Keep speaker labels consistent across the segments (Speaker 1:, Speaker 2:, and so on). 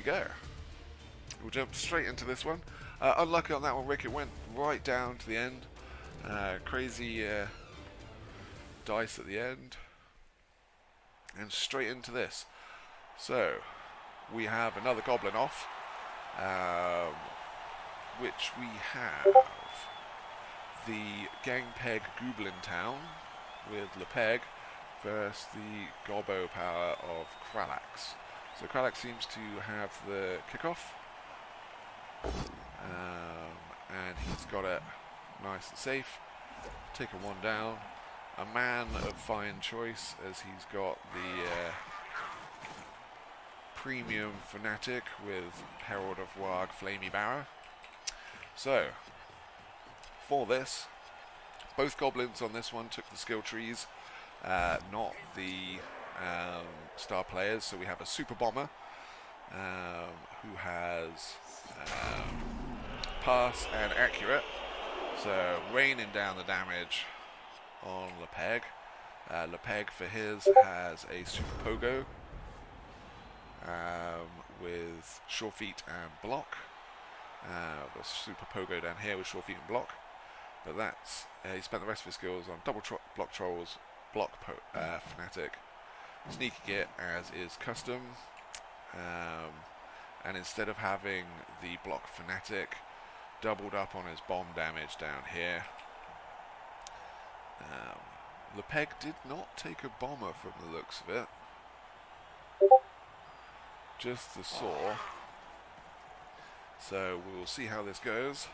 Speaker 1: go. We'll jump straight into this one. Unlucky on that one, Rick. It went right down to the end. Crazy dice at the end. And straight into this. So, we have another Goblin off. Which we have the Gangpeg Goblin Town with LePeg versus the Gobbo power of Kralyx. So Kralyx seems to have the kickoff. And he's got it nice and safe. Taking one down. A man of fine choice, as he's got the premium Fanatic with Herald of Warg Flamey Barrow. So, for this, both Goblins on this one took the skill trees, not the star players. So we have a Super Bomber who has Pass and Accurate, so raining down the damage on LePeg. LePeg for his has a Super Pogo with Sure Feet and Block. The Super Pogo down here with Sure Feet and Block. But that's, he spent the rest of his skills on double block trolls, block Fanatic, Sneaky Git as is custom. And instead of having the block Fanatic, doubled up on his bomb damage down here. LePeg did not take a bomber from the looks of it. Just the saw. So we'll see how this goes.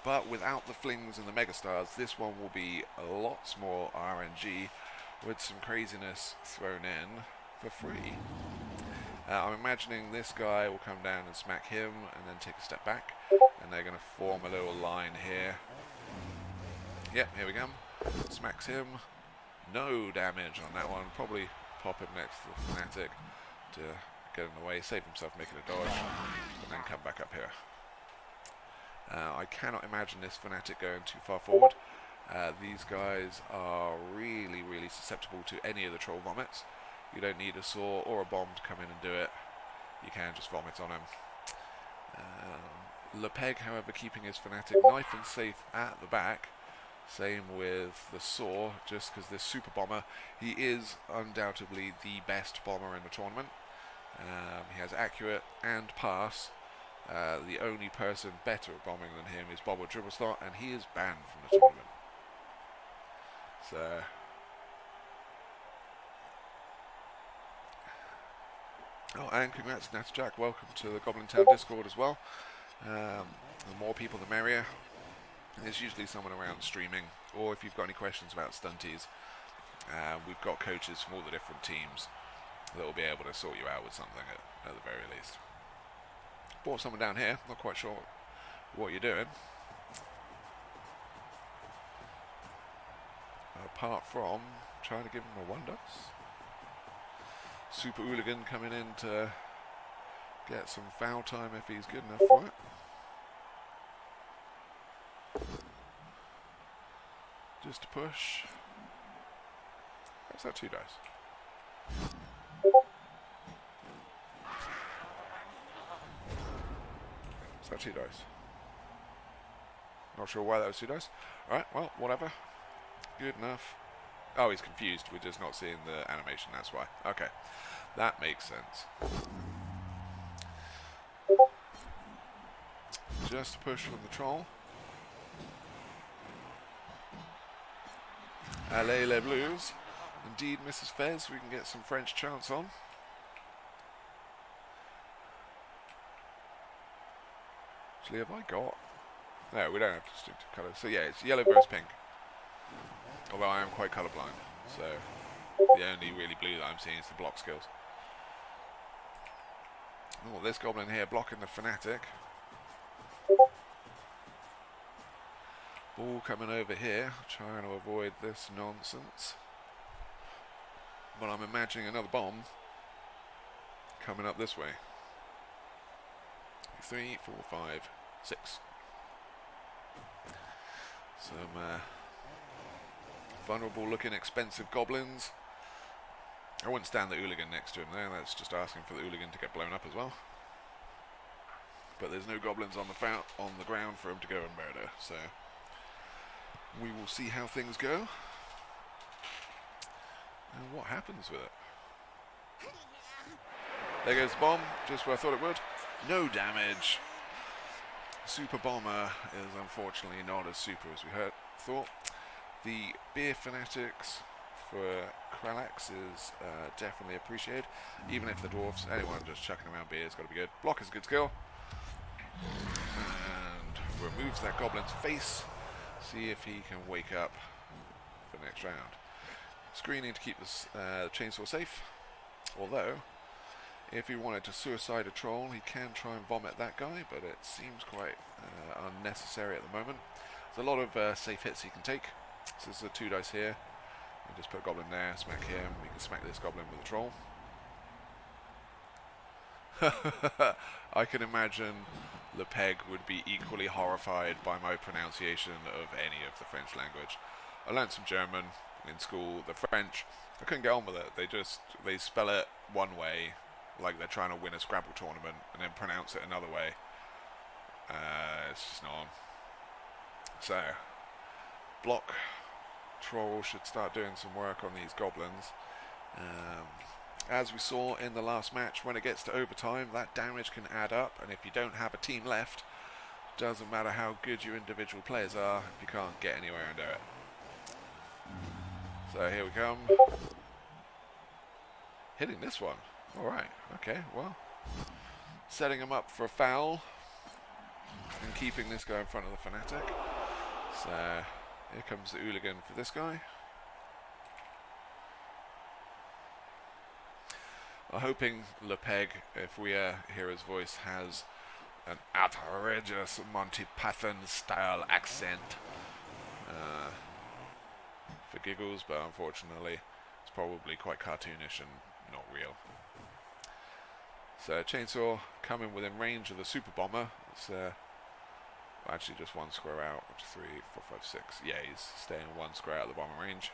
Speaker 1: But without the flings and the megastars, this one will be lots more RNG with some craziness thrown in for free. I'm imagining this guy will come down and smack him and then take a step back, and they're going to form a little line here. Yep, here we go. Smacks him. No damage on that one. Probably pop him next to the Fanatic to get in the way, save himself making a dodge, and then come back up here. I cannot imagine this Fanatic going too far forward. These guys are really, really susceptible to any of the troll vomits. You don't need a saw or a bomb to come in and do it. You can just vomit on him. LePeg, however, keeping his Fanatic nice and safe at the back. Same with the saw, just because this Super Bomber, he is undoubtedly the best bomber in the tournament. He has Accurate and Pass. The only person better at bombing than him is Bobo Dribblestar, and he is banned from the tournament. So, oh, and congrats Nat Jack, welcome to the Goblin Town Discord as well. The more people the merrier. There's usually someone around streaming, or if you've got any questions about stunties, we've got coaches from all the different teams that will be able to sort you out with something at the very least. Brought someone down here, not quite sure what you're doing. Apart from trying to give him a 1-dice. Super Hooligan coming in to get some foul time if he's good enough for it. Just to push. What's that, 2 dice? Is that 2 dice? Not sure why that was 2 dice. Alright, well, whatever. Good enough. Oh, he's confused. We're just not seeing the animation, that's why. Okay. That makes sense. Just a push from the troll. Allez les Blues. Indeed, Mrs. Fez, we can get some French chants on. Actually, have I got... No, we don't have distinctive colours. So yeah, it's yellow versus pink. Although I am quite colourblind, so the only really blue that I'm seeing is the block skills. Oh, this Goblin here blocking the Fanatic. Ball coming over here, trying to avoid this nonsense. But I'm imagining another bomb coming up this way. 3, 4, 5, 6. Some vulnerable looking expensive Goblins I wouldn't stand the hooligan next to him there. That's just asking for the hooligan to get blown up as well. But there's no goblins on the ground for him to go and murder. So we will see how things go and what happens with it. There goes the bomb, just where I thought it would. No damage. Super Bomber is unfortunately not as super as we thought. The Beer Fanatics for Kralyx is definitely appreciated. Even if the dwarfs, anyone just chucking around beer has got to be good. Block is a good skill. And removes that goblin's face. See if he can wake up for the next round. Screening to keep this chainsaw safe. Although, if he wanted to suicide a troll, he can try and vomit that guy, but it seems quite unnecessary at the moment. There's a lot of safe hits he can take. So there's a 2 dice here. And just put a goblin there, smack him. We can smack this goblin with a troll. I can imagine LePeg would be equally horrified by my pronunciation of any of the French language. I learned some German in school. The French, I couldn't get on with it. They spell it one way, like they're trying to win a Scrabble tournament, and then pronounce it another way. It's just not on. So, block troll should start doing some work on these goblins. As we saw in the last match, when it gets to overtime, that damage can add up, and if you don't have a team left, doesn't matter how good your individual players are, if you can't get anywhere and do it. So here we come. Hitting this one. Alright, okay, well. Setting him up for a foul, and keeping this guy in front of the Fanatic. So, here comes the hooligan for this guy. I'm hoping LePeg, if we hear his voice, has an outrageous Monty Python style accent for giggles, but unfortunately it's probably quite cartoonish and not real. So chainsaw coming within range of the Super Bomber. It's actually just 1 square out, 3, 4, 5, 6. Yeah, he's staying 1 square out of the bomber range.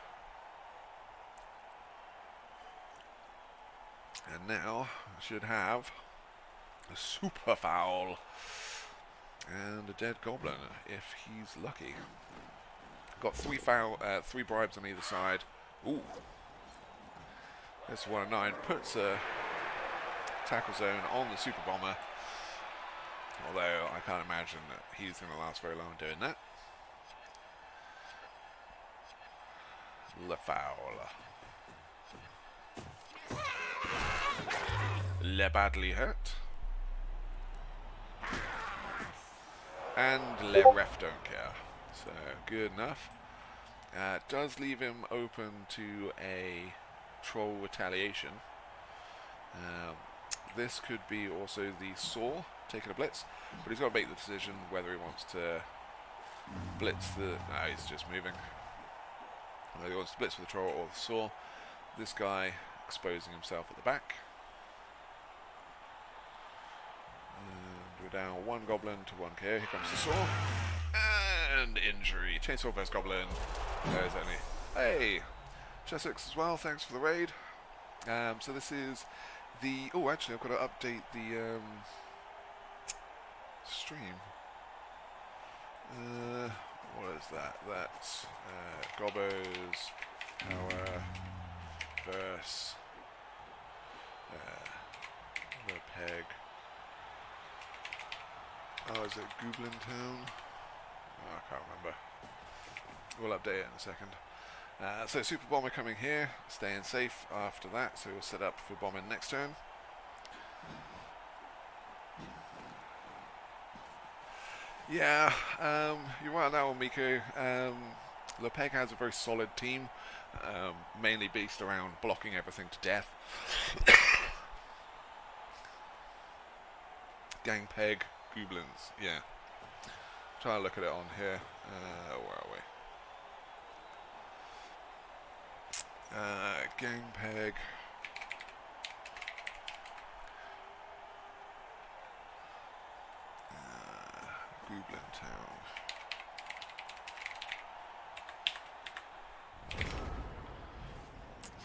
Speaker 1: And now I should have a super foul and a dead goblin if he's lucky. Got 3 bribes on either side. Ooh, that's 1 of 9. Puts a tackle zone on the super bomber. Although I can't imagine that he's going to last very long doing that. Le foul. Le badly hurt. And le ref don't care. So, good enough. Does leave him open to a troll retaliation. This could be also the saw taking a blitz, but he's got to make the decision whether he wants to blitz the... No, he's just moving. Whether he wants to blitz with the troll or the saw. This guy exposing himself at the back. And we're down 1 goblin to 1 KO. Here comes the saw. And injury. Chainsaw vs Goblin. There's any. Hey! Chessex as well, thanks for the raid. So this is the... Oh, actually, I've got to update the stream. What is that? That's Gobbos, our verse, LePeg. Oh, is it Goblin Town? Oh, I can't remember. We'll update it in a second. So Super Bomber coming here, staying safe after that, so we'll set up for bombing next turn. Yeah, you're right on that one, Miko. LePeg has a very solid team, mainly based around blocking everything to death. Gang Peg, Goblins, yeah. Try to look at it on here. Where are we? Gang Peg. Goblin Town.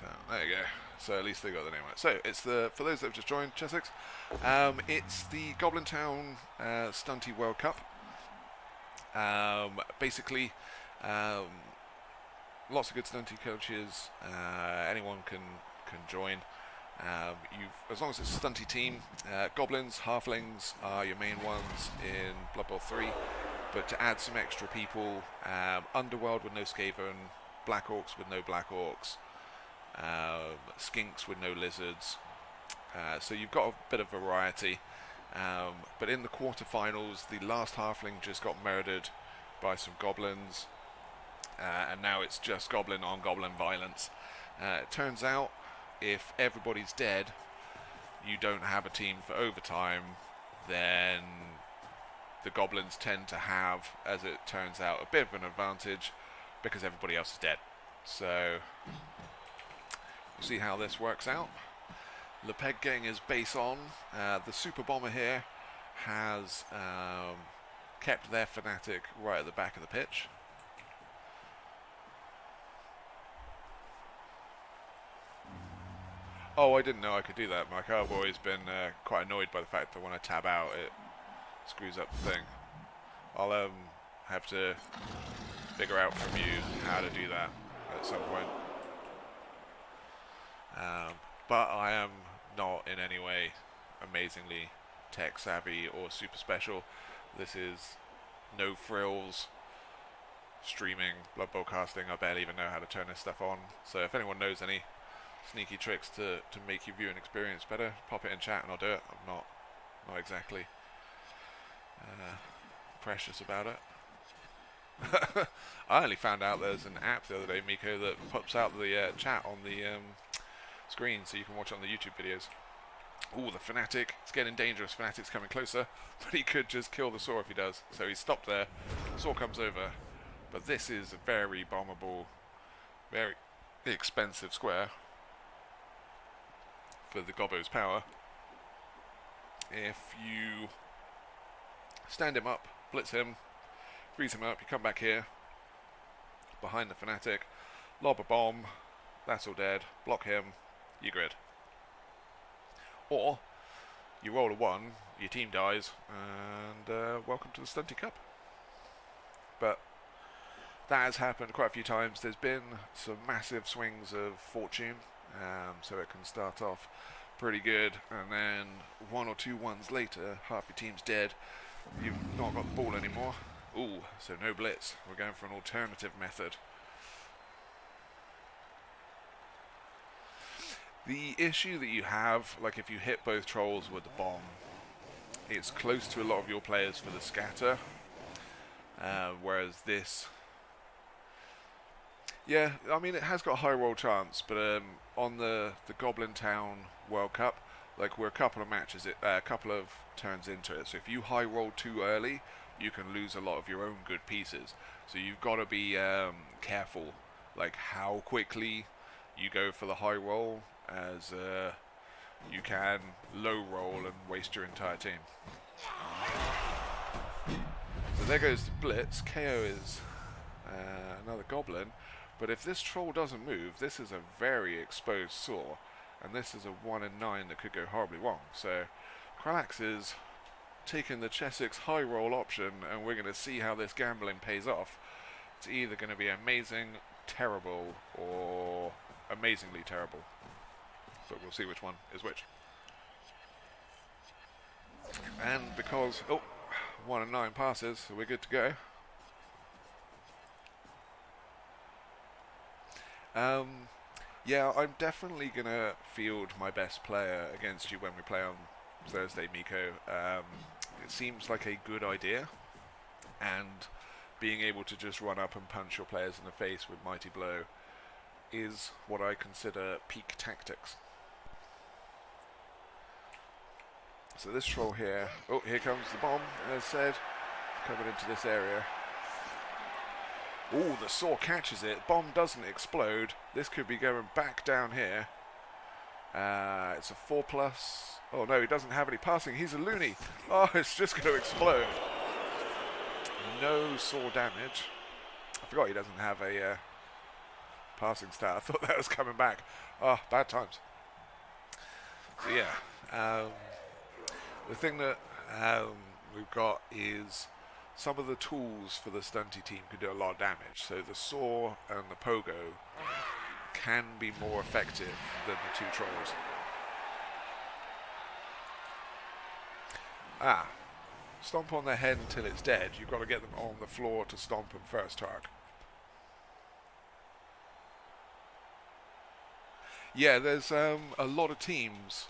Speaker 1: So, there you go. so at least they got the name right. So it's for those that have just joined Chessex, it's the Goblin Town Stunty World Cup. Basically, lots of good stunty coaches. Anyone can join. As long as it's a stunty team, Goblins, Halflings are your main ones in Blood Bowl 3. But to add some extra people, Underworld with no Skaven, Black Orcs with no Black Orcs, Skinks with no Lizards. So you've got a bit of variety. But in the quarterfinals, the last Halfling just got murdered by some Goblins. And now it's just Goblin on Goblin violence. It turns out, if everybody's dead, you don't have a team for overtime, then the Goblins tend to have, as it turns out, a bit of an advantage because everybody else is dead. So we'll see how this works out. LePeg getting his base on. The Super Bomber here has kept their Fanatic right at the back of the pitch. Oh, I didn't know I could do that. My cowboy's been quite annoyed by the fact that when I tab out, it screws up the thing. I'll have to figure out from you how to do that at some point. But I am not in any way amazingly tech savvy or super special. This is no frills streaming, Blood Bowl casting. I barely even know how to turn this stuff on. So if anyone knows any sneaky tricks to make your viewing experience better, pop it in chat and I'll do it. I'm not exactly precious about it. I only found out there's an app the other day, Miko, that pops out the chat on the screen so you can watch it on the YouTube videos. Ooh, the Fanatic. It's getting dangerous. Fanatic's coming closer, but he could just kill the Saw if he does. So he's stopped there. Saw comes over. But this is a very bombable, very expensive square for the Gobbos power. If you stand him up, blitz him, freeze him up, you come back here, behind the Fanatic, lob a bomb, that's all dead, block him, you grid. Or, you roll a 1, your team dies, and welcome to the Stunty Cup. But that has happened quite a few times. There's been some massive swings of fortune, so it can start off pretty good, and then 1 or 2 ones later, half your team's dead, you've not got the ball anymore. Ooh, so no blitz. We're going for an alternative method. The issue that you have, like if you hit both trolls with the bomb, it's close to a lot of your players for the scatter, whereas this, yeah, I mean it has got a high roll chance, but on the Goblin Town World Cup, like we're a couple of matches, a couple of turns into it, so if you high roll too early, you can lose a lot of your own good pieces. So you've got to be careful, like how quickly you go for the high roll, as you can low roll and waste your entire team. So there goes the blitz. KO is another Goblin, but if this troll doesn't move, this is a very exposed Saw, and this is a 1 in 9 that could go horribly wrong. So Kralyx is taking the Chessex high roll option, and we're going to see how this gambling pays off. It's either going to be amazing, terrible, or amazingly terrible. But we'll see which one is which. And because, 1 in 9 passes, so we're good to go. Yeah, I'm definitely going to field my best player against you when we play on Thursday, Miko. It seems like a good idea, and being able to just run up and punch your players in the face with Mighty Blow is what I consider peak tactics. So this troll here, here comes the bomb, as said, coming into this area. Oh, the Saw catches it. Bomb doesn't explode. This could be going back down here. It's a 4+. Oh no, he doesn't have any passing. He's a loony. Oh, it's just going to explode. No Saw damage. I forgot he doesn't have a passing stat. I thought that was coming back. Oh, bad times. So yeah, the thing that we've got is some of the tools for the Stunty team can do a lot of damage. So the saw and the pogo can be more effective than the 2 trolls. Stomp on their head until it's dead. You've got to get them on the floor to stomp them first, Tark. Yeah, there's a lot of teams,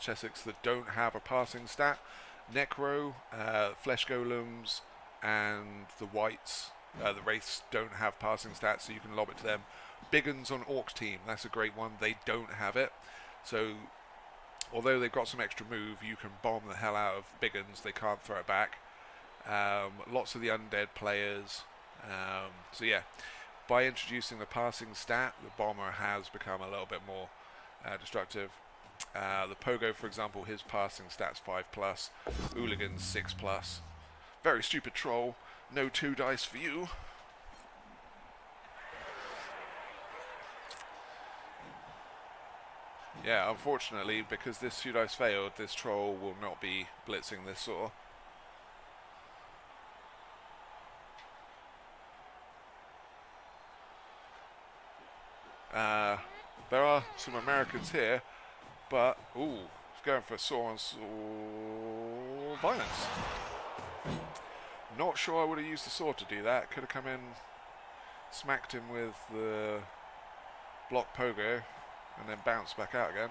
Speaker 1: Chessex, that don't have a passing stat. Necro, Flesh Golems, and the Whites, the Wraiths, don't have passing stats, so you can lob it to them. Biggins on Orc team, that's a great one. They don't have it. So, although they've got some extra move, you can bomb the hell out of Biggins. They can't throw it back. Lots of the undead players. So yeah, by introducing the passing stat, the bomber has become a little bit more destructive. The Pogo, for example, his passing stat's 5+. Hooligan's 6+. Very stupid troll. No 2 dice for you. Yeah, unfortunately, because this 2 dice failed, this troll will not be blitzing this saw. There are some Americans here, but ooh, he's going for saw on saw violence. Not sure I would have used the sword to do that. Could have come in, smacked him with the block pogo, and then bounced back out again.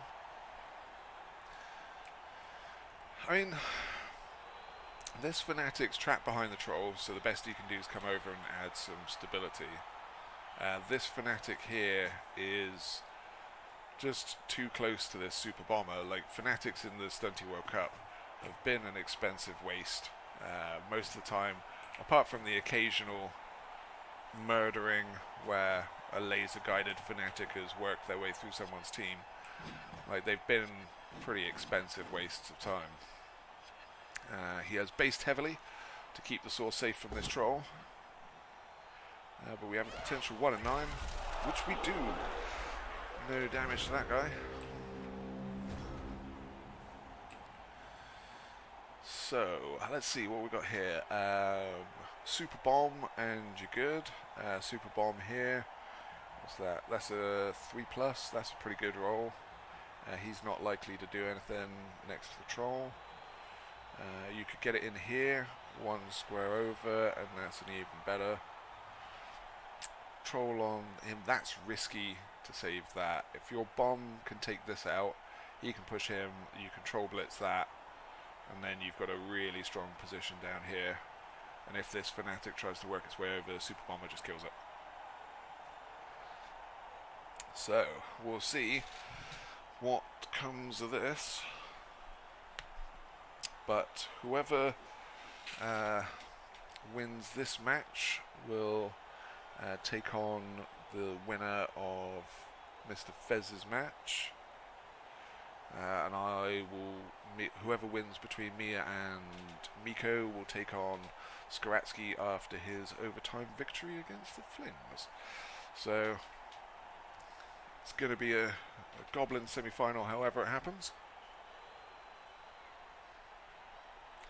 Speaker 1: I mean, this Fanatic's trapped behind the trolls, so the best you can do is come over and add some stability. This Fanatic here is just too close to this Super Bomber. Like, Fanatics in the Stunty World Cup have been an expensive waste. Most of the time, apart from the occasional murdering where a laser-guided Fanatic has worked their way through someone's team, like, they've been pretty expensive wastes of time. He has based heavily to keep the source safe from this troll. But we have a potential 1 in 9, which we do. No damage to that guy. So, let's see what we got here. Super Bomb and you're good. Super Bomb here. What's that? That's a 3+. That's a pretty good roll. He's not likely to do anything next to the troll. You could get it in here, 1 square over, and that's an even better. Troll on him, that's risky to save that. If your bomb can take this out, he can push him, you can troll blitz that, and then you've got a really strong position down here. And if this Fanatic tries to work its way over, Super Bomber just kills it. So, we'll see what comes of this. But whoever wins this match will take on the winner of Mr. Fez's match, and I will. Whoever wins between Mia and Miko will take on Skaratsky after his overtime victory against the Flings. So it's going to be a Goblin semi-final, however it happens.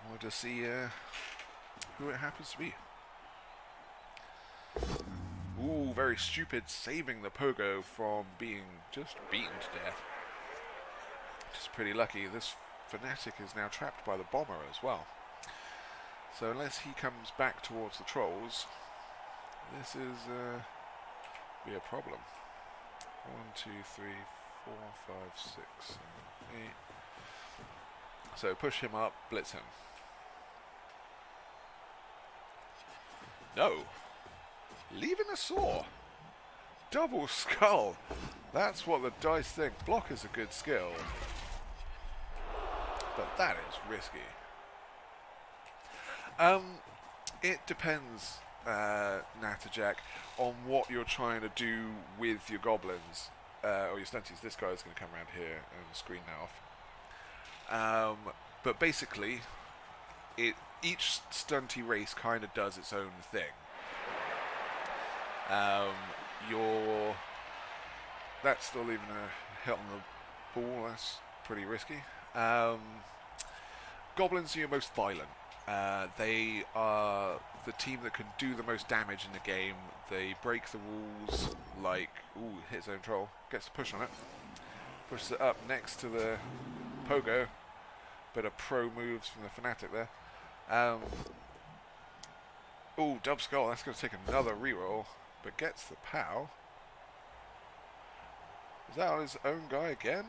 Speaker 1: We'll just see who it happens to be. Ooh, very stupid, saving the pogo from being just beaten to death. Just pretty lucky. This Fanatic is now trapped by the bomber as well. So unless he comes back towards the trolls, this is be a problem. 1, 2, 3, 4, 5, 6, 7, 8. So push him up, blitz him. No. Leaving a saw. Double skull. That's what the dice think. Block is a good skill. But that is risky. It depends, Natterjack, on what you're trying to do with your goblins. Or your stunties. This guy is going to come around here and screen that off. But basically, each stunty race kind of does its own thing. Your that's still leaving a hit on the ball. That's pretty risky. Goblins are your most violent. They are the team that can do the most damage in the game. They break the rules like... Ooh, hits own troll. Gets the push on it. Pushes it up next to the Pogo. Bit of pro moves from the Fnatic there. Ooh, Dub Skull. That's going to take another reroll. But gets the POW. Is that on his own guy again?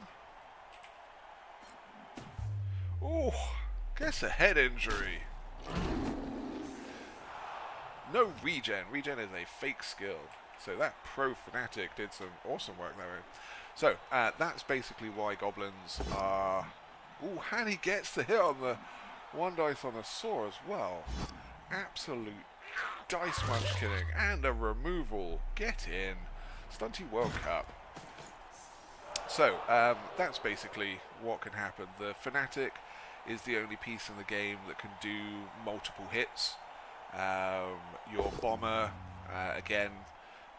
Speaker 1: Ooh, gets a head injury. No regen. Regen is a fake skill. So that pro Fnatic did some awesome work there. So that's basically why Goblins are... Ooh, and he gets the hit on the one dice on the saw as well. Absolute dice munch killing and a removal. Get in. Stunty World Cup. So that's basically what can happen. The Fnatic is the only piece in the game that can do multiple hits. Your Bomber, again,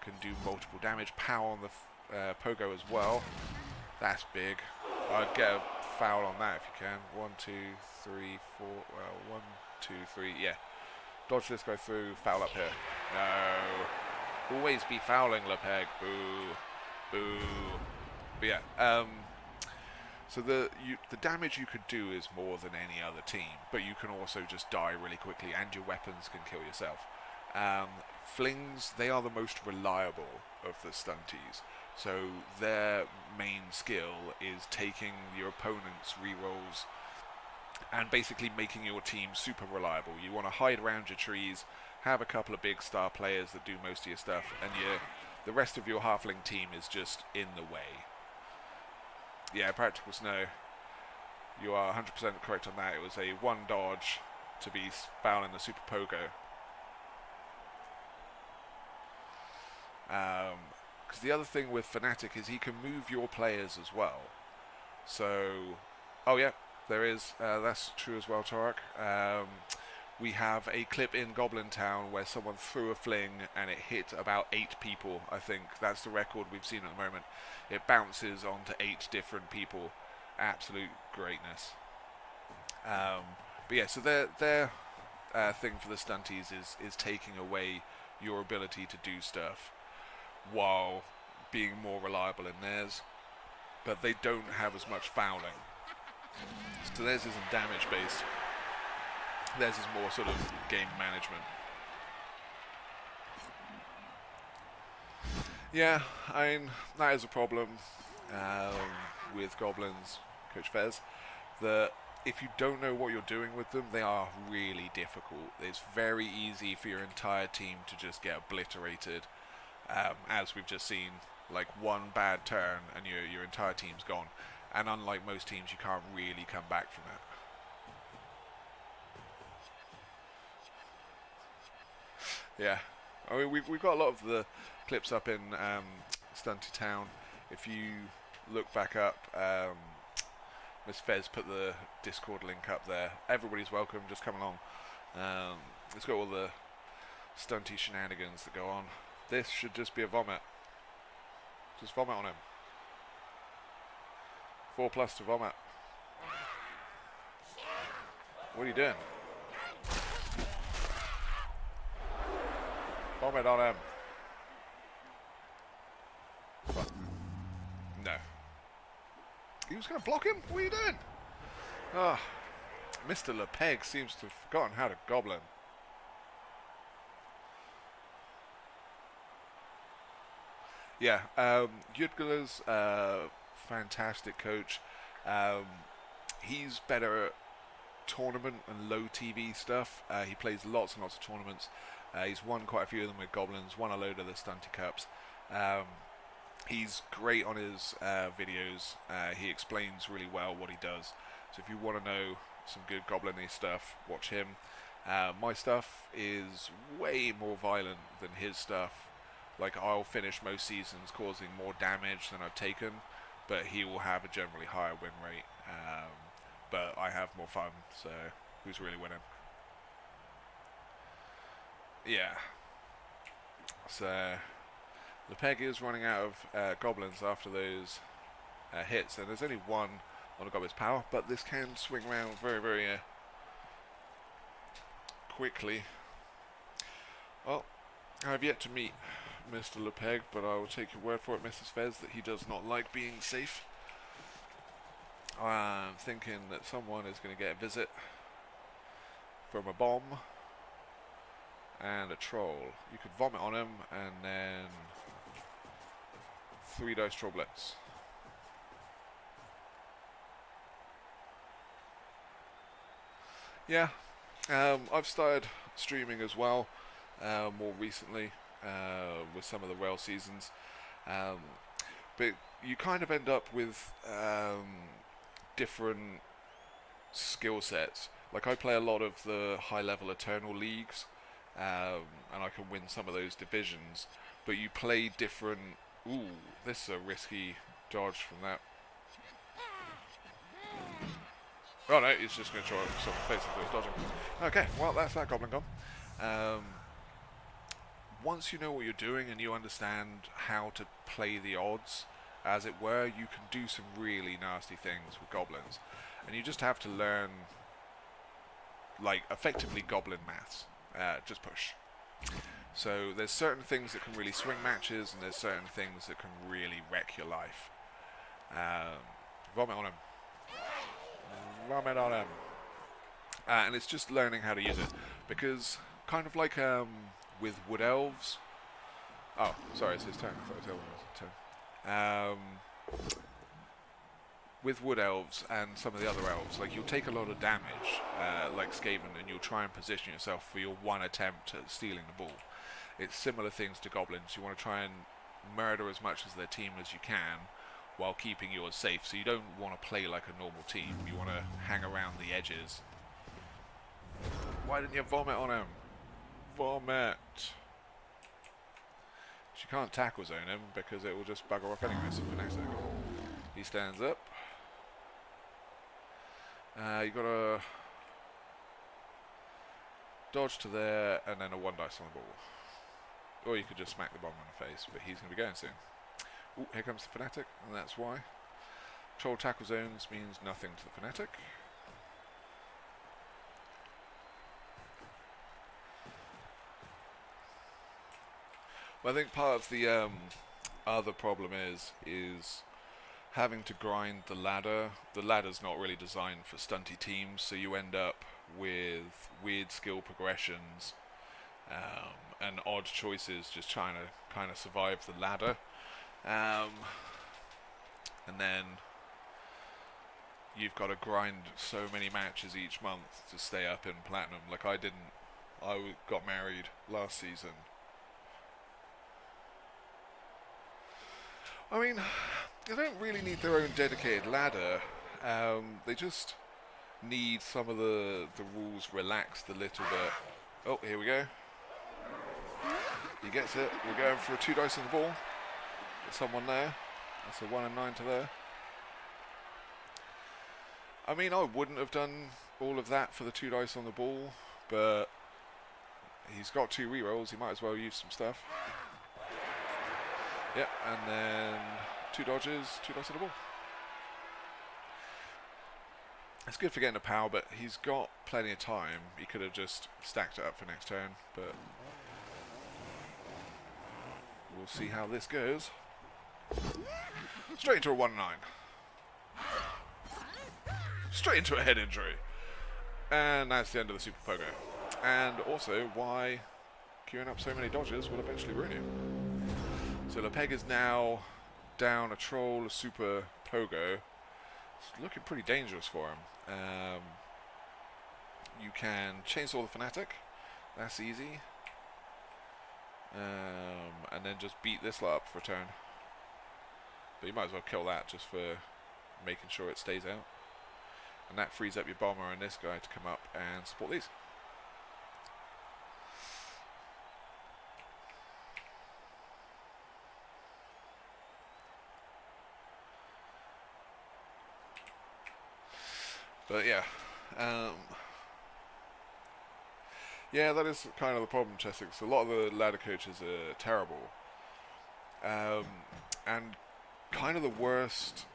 Speaker 1: can do multiple damage. POW on the Pogo as well. That's big. I'd get a foul on that if you can. 1, 2, 3, 4. Well, 1, 2, 3. Yeah. Dodge this guy through. Foul up here. No. Always be fouling, LePeg. Boo. Boo. But yeah. So the damage you could do is more than any other team, but you can also just die really quickly, and your weapons can kill yourself. Flings, they are the most reliable of the stunties. So their main skill is taking your opponent's rerolls and basically making your team super reliable. You want to hide around your trees, have a couple of big star players that do most of your stuff, and the rest of your halfling team is just in the way. Yeah, Practical Snow, you are 100% correct on that. It was a 1 dodge to be fouling the Super Pogo. Because the other thing with Fnatic is he can move your players as well. So, oh yeah, there is. That's true as well, Torek. We have a clip in Goblin Town where someone threw a fling and it hit about 8 people, I think. That's the record we've seen at the moment. It bounces onto 8 different people. Absolute greatness. But yeah, so their thing for the stunties is taking away your ability to do stuff while being more reliable in theirs. But they don't have as much fouling. So theirs isn't damage based. Theirs is more sort of game management. Yeah, I mean, that is a problem with Goblins, Coach Fez, that if you don't know what you're doing with them, they are really difficult. It's very easy for your entire team to just get obliterated, as we've just seen, like one bad turn and your entire team's gone. And unlike most teams, you can't really come back from it. Yeah, I mean, we've got a lot of the clips up in Stunty Town. If you look back up, Miss Fez put the Discord link up there. Everybody's welcome, just come along. It's got all the stunty shenanigans that go on. This should just be a vomit. Just vomit on him. 4+ to vomit. What are you doing? Vomit on him. What? No. He was going to block him? What are you doing? Ah, Mr. LePeg seems to have forgotten how to Goblin. Yeah, Yudgula's fantastic coach. He's better at tournament and low TV stuff. He plays lots and lots of tournaments. He's won quite a few of them with Goblins, won a load of the Stunty Cups. He's great on his videos. He explains really well what he does. So if you want to know some good Goblin-y stuff, watch him. My stuff is way more violent than his stuff. Like, I'll finish most seasons causing more damage than I've taken, but he will have a generally higher win rate. But I have more fun, so who's really winning? Yeah. So LePeg is running out of Goblins after those hits, and there's only one on a Goblin's power, but this can swing around very, very quickly. Well, I have yet to meet Mr. LePeg, but I will take your word for it, Mrs. Fez, that he does not like being safe. I'm thinking that someone is going to get a visit from a bomb and a troll. You could vomit on him and then 3 dice troll blitz. Yeah, I've started streaming as well more recently with some of the rail seasons, but you kind of end up with different skill sets. Like I play a lot of the high level Eternal Leagues, and I can win some of those divisions, but you play different... Ooh, this is a risky dodge from that. Oh no, he's just going to try someone's face if he's dodging. Okay, well that's that Goblin gone. Once you know what you're doing and you understand how to play the odds, as it were, you can do some really nasty things with Goblins. And you just have to learn, like, effectively Goblin maths. Just push. So there's certain things that can really swing matches, and there's certain things that can really wreck your life. Vomit on him. Vomit on him. And it's just learning how to use it. Because, kind of like with Wood Elves... Oh, sorry, it's his turn. I thought it was his turn. With Wood Elves and some of the other elves, like, you'll take a lot of damage, like Skaven, and you'll try and position yourself for your one attempt at stealing the ball. It's similar things to Goblins. You want to try and murder as much of their team as you can, while keeping yours safe. So you don't want to play like a normal team. You want to hang around the edges. Why didn't you vomit on him? Vomit. You can't tackle zone him because it will just bugger off anyway. So for next second, he stands up. You got to dodge to there and then a 1 dice on the ball. Or you could just smack the bomb in the face, but he's going to be going soon. Ooh, here comes the Fanatic, and that's why. Troll tackle zones means nothing to the Fanatic. Well, I think part of the other problem is having to grind the ladder. The ladder's not really designed for stunty teams, so you end up with weird skill progressions and odd choices just trying to kind of survive the ladder. And then you've got to grind so many matches each month to stay up in Platinum. Like I got married last season. I mean, they don't really need their own dedicated ladder. They just need some of the rules relaxed a little bit. Oh, here we go. He gets it. We're going for a 2 dice on the ball. There's someone there. That's a 1 and 9 to there. I mean, I wouldn't have done all of that for the 2 dice on the ball, but he's got 2 rerolls. He might as well use some stuff. Yep, and then 2 dodges, 2 dice on the ball. It's good for getting a power, but he's got plenty of time. He could have just stacked it up for next turn, but we'll see how this goes. Straight into a 1-9. Straight into a head injury. And that's the end of the Super Pogo. And also, why queuing up so many dodges will eventually ruin you. So LePeg is now down a troll, a Super Pogo. It's looking pretty dangerous for him. You can chainsaw the Fanatic. That's easy. And then just beat this lot up for a turn. But you might as well kill that just for making sure it stays out. And that frees up your bomber and this guy to come up and support these. But yeah, yeah, that is kind of the problem, Chessex. A lot of the ladder coaches are terrible. And kind of the worst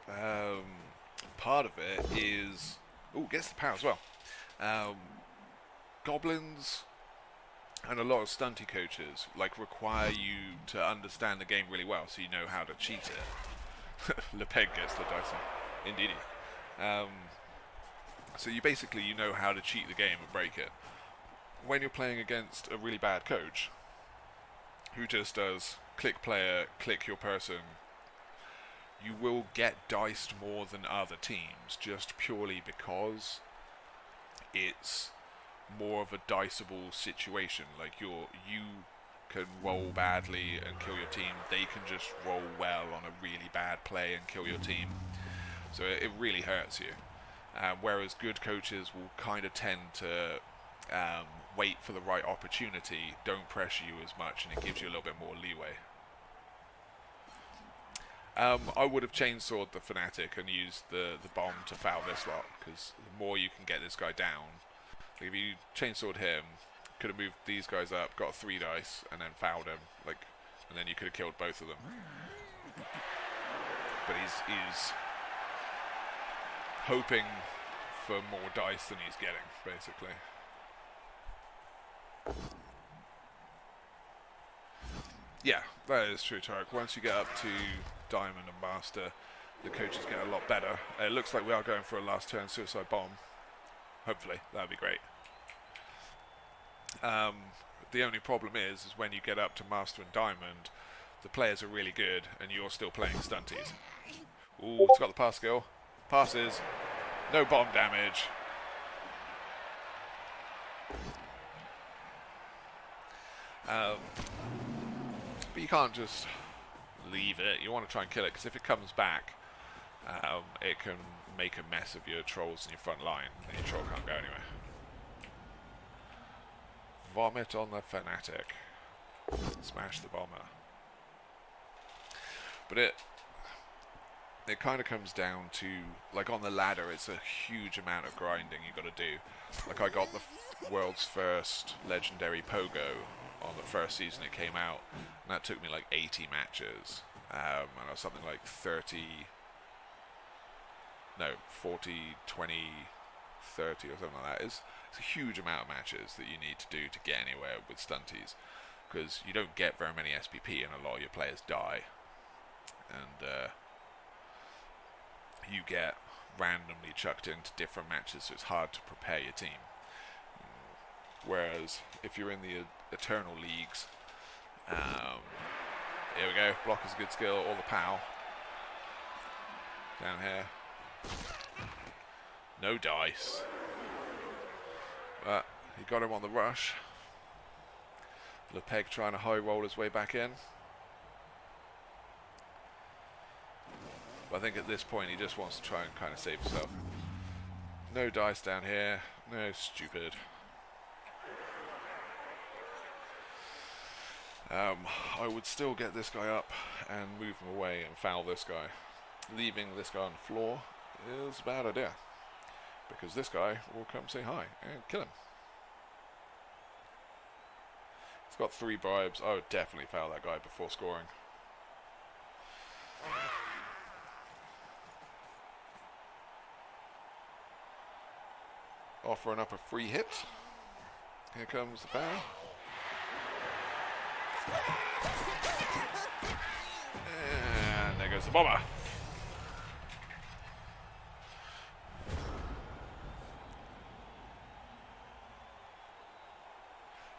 Speaker 1: part of it is... Oh, gets the power as well. Goblins and a lot of stunty coaches require you to understand the game really well, so you know how to cheat it. LePeg gets the dice. Indeed. So you know how to cheat the game and break it. When you're playing against a really bad coach who just does click player, click your person, you will get diced more than other teams just purely because it's more of a diceable situation. You can roll badly and kill your team. They can just roll well on a really bad play and kill your team. So it really hurts you. Whereas good coaches will kind of tend to wait for the right opportunity, don't pressure you as much, and it gives you a little bit more leeway. I would have chainsawed the Fanatic and used the bomb to foul this lot, because the more you can get this guy down, if you chainsawed him, could have moved these guys up, got 3 dice, and then fouled him, and then you could have killed both of them. But he's hoping for more dice than he's getting, basically. Yeah, that is true, Tarek. Once you get up to Diamond and Master, the coaches get a lot better. It looks like we are going for a last turn suicide bomb. Hopefully, that would be great. The only problem is when you get up to Master and Diamond, the players are really good and you're still playing stunties. Ooh, it's got the pass skill. Passes. No bomb damage. But you can't just leave it. You want to try and kill it, because if it comes back, it can make a mess of your trolls in your front line, and your troll can't go anywhere. Vomit on the Fanatic. Smash the bomber. But it kind of comes down to, on the ladder, it's a huge amount of grinding you got to do. I got the world's first legendary Pogo on the first season it came out, and that took me 80 matches, and I was something 40, 20, 30 or something like that. It's a huge amount of matches that you need to do to get anywhere with stunties, because you don't get very many SPP and a lot of your players die, and you get randomly chucked into different matches, so it's hard to prepare your team. Whereas if you're in the Eternal Leagues, here we go, block is a good skill, all the POW. Down here. No dice. But he got him on the rush. LePeg trying to high roll his way back in. But I think at this point he just wants to try and kind of save himself. No dice down here. No, stupid. I would still get this guy up and move him away and foul this guy. Leaving this guy on the floor is a bad idea, because this guy will come say hi and kill him. He's got 3 bribes. I would definitely foul that guy before scoring. Offering up a free hit. Here comes the foul. And there goes the bomber.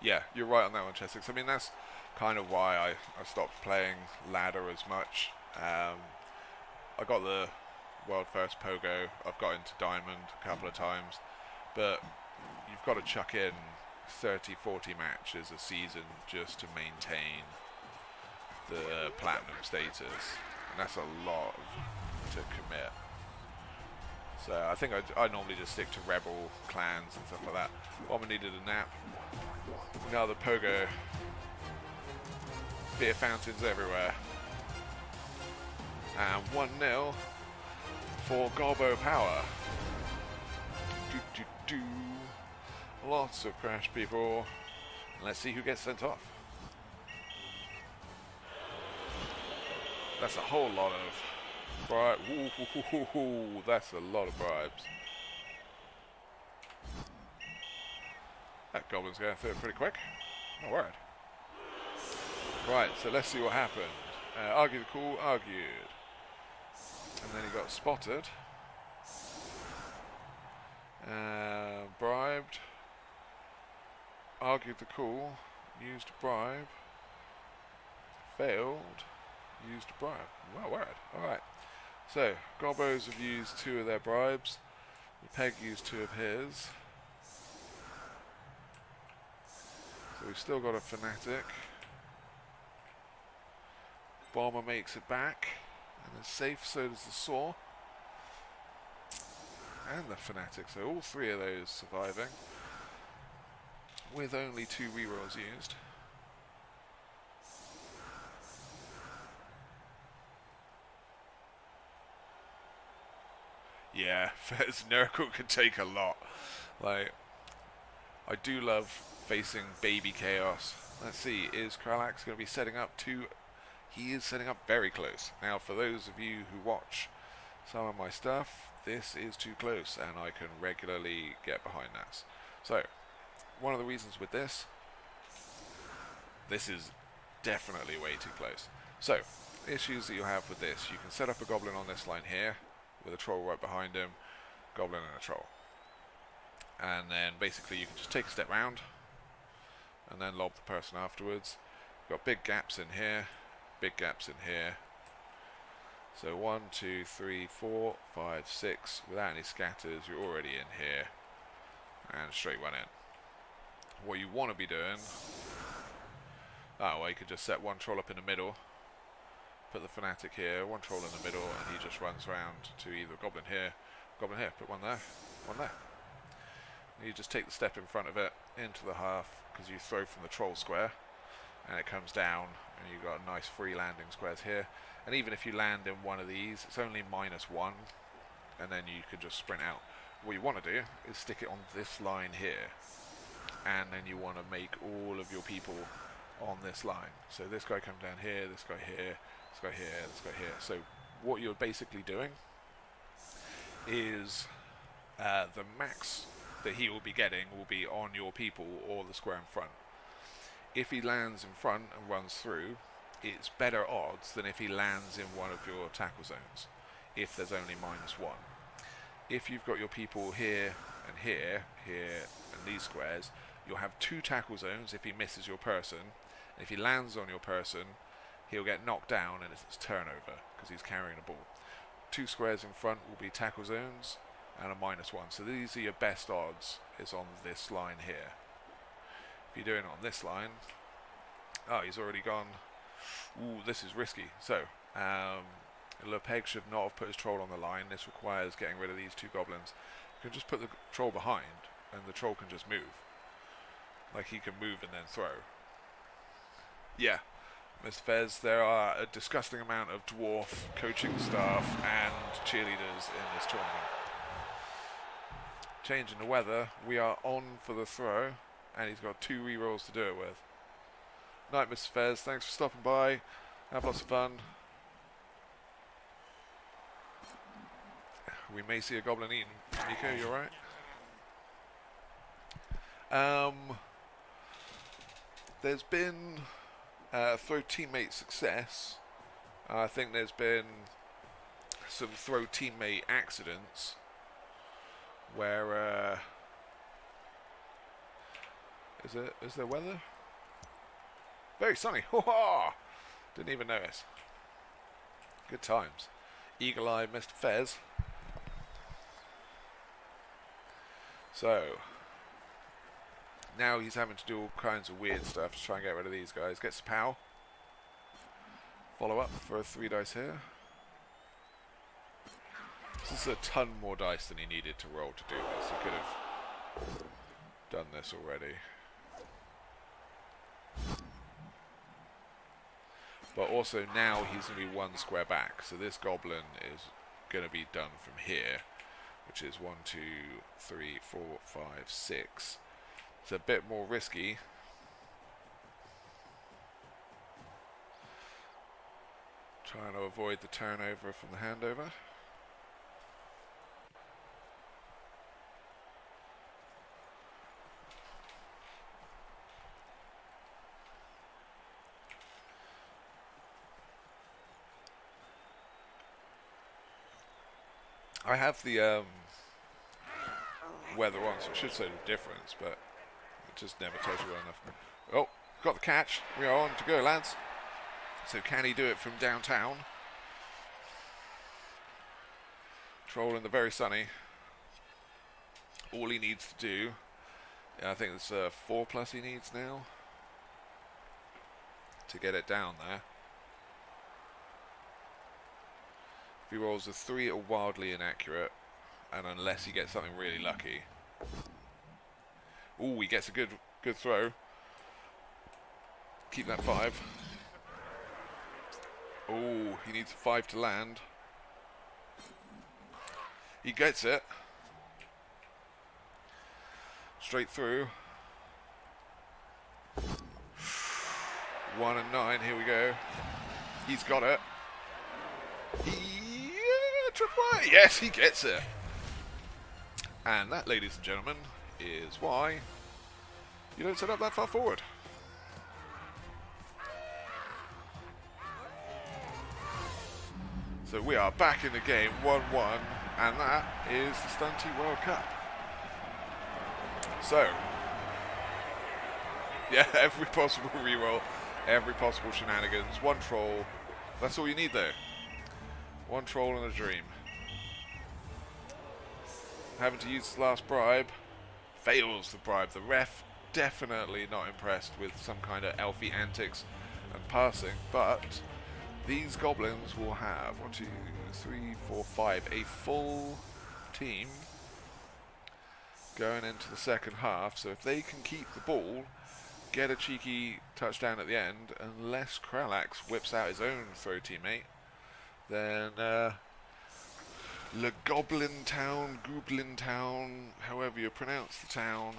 Speaker 1: Yeah, you're right on that one, Chessex. I mean, that's kind of why I stopped playing ladder as much. I got the world first Pogo. I've got into Diamond a couple of times. But you've got to chuck in 30, 40 matches a season just to maintain the platinum status, and that's a lot to commit. So I think I normally just stick to rebel clans and stuff like that. Bomber needed a nap. Now the Pogo. Beer fountains everywhere. And 1-0 for Gobbo power. Lots of crash people. Let's see who gets sent off. That's a whole lot of bribe. Ooh, that's a lot of bribes. That goblin's going through it pretty quick. My word. Right, so let's see what happened. Argue the call, argued. And then he got spotted. Bribed. Argued the call. Used a bribe. Failed. Used a bribe. Well, word. Alright. So, Gobbos have used 2 of their bribes. LePeg used 2 of his. So we've still got a fanatic. Bomber makes it back. And is safe, so does the saw. And the fanatic. So all 3 of those surviving. With only 2 rerolls used. Yeah, Fez Miracle can take a lot. Like, I do love facing baby chaos. Let's see, is Kralyx going to be setting up to... He is setting up very close. Now, for those of you who watch some of my stuff, this is too close, and I can regularly get behind that. So, one of the reasons with this is definitely way too close. So, issues that you have with this, you can set up a goblin on this line here, with a troll right behind him, goblin and a troll. And then basically you can just take a step round, and then lob the person afterwards. You've got big gaps in here, big gaps in here. So 1, 2, 3, 4, 5, 6. Without any scatters, you're already in here. And straight one in. What you want to be doing... Oh, well, you could just set one troll up in the middle. Put the fanatic here, one troll in the middle, and he just runs around to either goblin here, put one there, one there. And you just take the step in front of it, into the half, because you throw from the troll square, and it comes down, and you've got nice free landing squares here. And even if you land in one of these, it's only -1, and then you can just sprint out. What you want to do is stick it on this line here, and then you want to make all of your people on this line. So this guy comes down here, this guy here, this guy here, this guy here. So what you're basically doing is the max that he will be getting will be on your people or the square in front. If he lands in front and runs through, it's better odds than if he lands in one of your tackle zones, if there's only -1. If you've got your people here and here, here and these squares, you'll have 2 tackle zones if he misses your person. And if he lands on your person, he'll get knocked down and it's turnover because he's carrying a ball. 2 squares in front will be tackle zones and a -1. So these are your best odds, is on this line here. If you're doing it on this line, oh, he's already gone. Ooh, this is risky. So, LePeg should not have put his troll on the line. This requires getting rid of these 2 goblins. You can just put the troll behind, and the troll can just move. Like, he can move and then throw. Yeah, Mr. Fez, there are a disgusting amount of dwarf coaching staff and cheerleaders in this tournament. Changing the weather, we are on for the throw, and he's got 2 rerolls to do it with. Night, Mr. Fez, thanks for stopping by. Have lots of fun. We may see a goblin eaten. Nico, you alright? There's been throw teammate success. I think there's been some throw teammate accidents where is there weather? Very sunny. Ho-ha! Didn't even notice. Good times. Eagle Eye Mr. Fez. So now he's having to do all kinds of weird stuff to try and get rid of these guys. Gets a POW. Follow up for a 3 dice here. This is a ton more dice than he needed to roll to do this. He could have done this already. But also now he's going to be 1 square back. So this goblin is going to be done from here, which is 1, 2, 3, 4, 5, 6. It's a bit more risky. Trying to avoid the turnover from the handover. I have the weather on, so it should say the difference, but it just never tells you well enough. Oh, got the catch. We are on to go, lads. So can he do it from downtown? Troll in the very sunny. All he needs to do, yeah, I think it's 4+ he needs now to get it down there. If he rolls a 3, it'll wildly inaccurate, and unless he gets something really lucky. Ooh, he gets a good throw. Keep that 5. Oh, he needs a 5 to land. He gets it. Straight through. 1 and 9, here we go. He's got it. Yes, he gets it. And that, ladies and gentlemen, is why you don't set up that far forward. So we are back in the game, 1-1, and that is the Stunty World Cup. So, yeah, every possible reroll, every possible shenanigans, 1 troll. That's all you need though. 1 troll and a dream. Having to use his last bribe, fails the bribe. The ref definitely not impressed with some kind of elfie antics and passing, but these goblins will have 1, 2, 3, 4, 5, a full team going into the second half. So if they can keep the ball, get a cheeky touchdown at the end, unless Kralyx whips out his own throw teammate, then Goblin town, however you pronounce the town,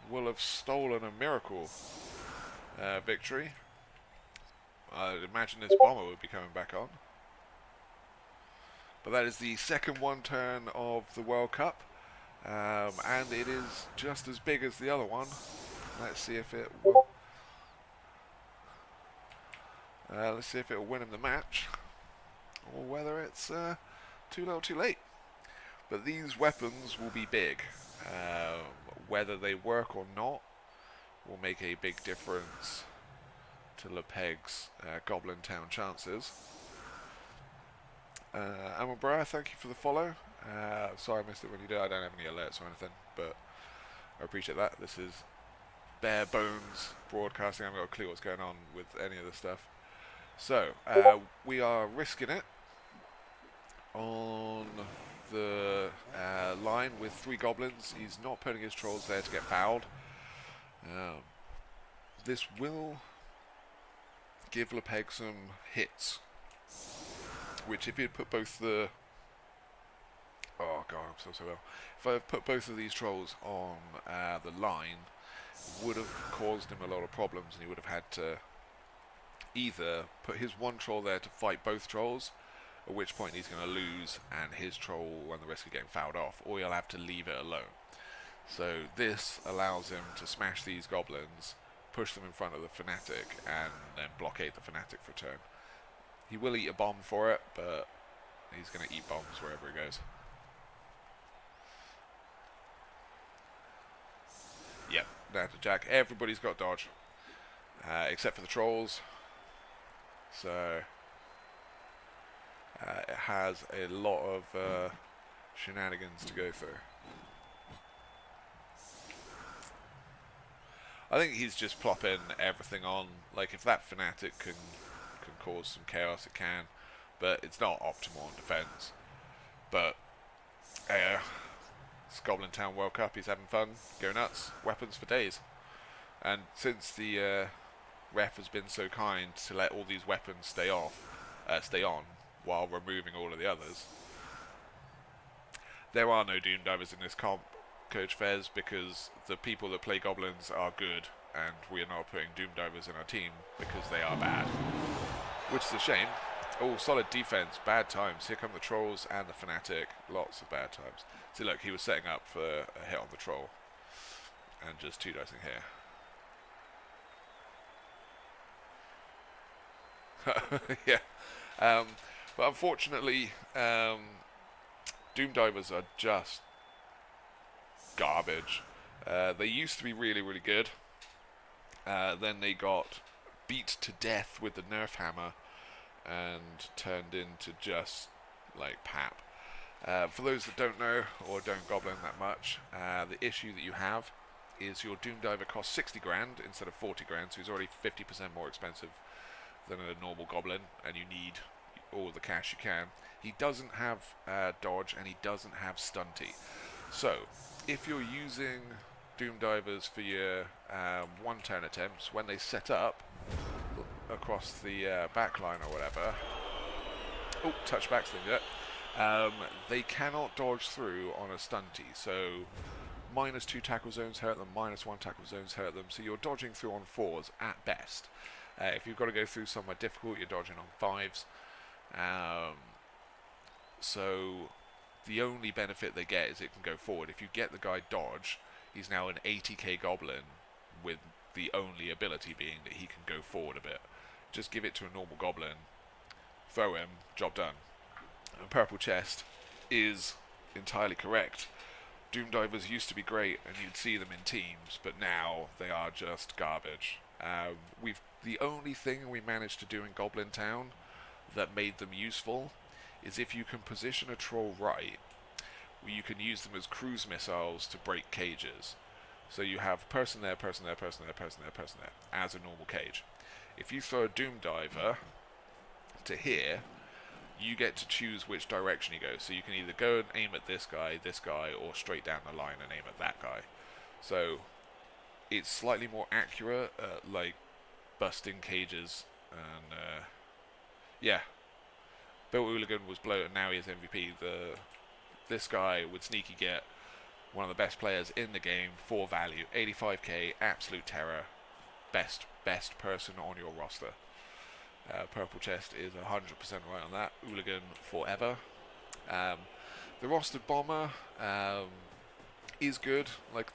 Speaker 1: will have stolen a miracle victory. I'd imagine this bomber would be coming back on. But that is the second 1 turn of the World Cup, and it is just as big as the other one. Let's see if it will. Let's see if it will win him the match, or whether it's too little, too late. But these weapons will be big. Whether they work or not will make a big difference to LePeg's Goblin Town chances. Amabra, thank you for the follow. Sorry I missed it when you did. I don't have any alerts or anything, but I appreciate that. This is bare bones broadcasting. I haven't got a clue what's going on with any of this stuff. So, we are risking it on the line with 3 goblins. He's not putting his trolls there to get fouled. This will give LePeg some hits, which if he'd put both the... Oh god, I'm so well. If I had put both of these trolls on the line, would have caused him a lot of problems, and he would have had to either put his 1 troll there to fight both trolls, at which point he's going to lose and his troll will run the risk of getting fouled off, or he'll have to leave it alone. So this allows him to smash these goblins, push them in front of the Fanatic, and then blockade the Fanatic for a turn. He will eat a bomb for it, but he's going to eat bombs wherever he goes. Yep, that's a jack. Everybody's got dodge, except for the trolls. So it has a lot of shenanigans to go through. I think he's just plopping everything on. Like, if that Fanatic can cause some chaos, it can. But it's not optimal in defense. But it's Goblin Town World Cup. He's having fun. Go nuts. Weapons for days. And since the ref has been so kind to let all these weapons stay on while removing all of the others, there are no Doom Divers in this comp, Coach Fez, because the people that play Goblins are good, and we are not putting Doom Divers in our team because they are bad. Which is a shame. Oh, solid defense. Bad times. Here come the trolls and the fanatic. Lots of bad times. See, look, he was setting up for a hit on the troll. And just 2-dicing here. Yeah. But unfortunately, Doom Divers are just garbage. They used to be really, really good. Then they got beat to death with the Nerf hammer and turned into just like pap. For those that don't know or don't Goblin that much, the issue that you have is your Doom Diver costs 60 grand instead of 40 grand, so he's already 50% more expensive than a normal Goblin, and you need all the cash you can. He doesn't have dodge, and he doesn't have Stunty. So, if you're using Doom Divers for your one-turn attempts, when they set up across the backline or whatever, oh, touchbacks thing there, they cannot dodge through on a Stunty. So, -2 tackle zones hurt them, -1 tackle zones hurt them, so you're dodging through on 4s at best. If you've got to go through somewhere difficult, you're dodging on 5s. So the only benefit they get is it can go forward. If you get the guy dodge, he's now an 80k Goblin with the only ability being that he can go forward a bit. Just give it to a normal Goblin, throw him, job done. And Purple Chest is entirely correct. Doom Divers used to be great and you'd see them in teams, but now they are just garbage. The only thing we managed to do in Goblin Town that made them useful is if you can position a troll right, you can use them as cruise missiles to break cages. So you have person there, person there, person there, person there, person there, as a normal cage. If you throw a Doom Diver to here, you get to choose which direction you go. So you can either go and aim at this guy, or straight down the line and aim at that guy. So it's slightly more accurate at, like, busting cages, and yeah. Bill Hooligan was bloated, and now he is MVP. This guy would sneaky get one of the best players in the game for value. 85k, absolute terror, best person on your roster. Purple Chest is 100% right on that. Hooligan forever. The rostered bomber is good. Like,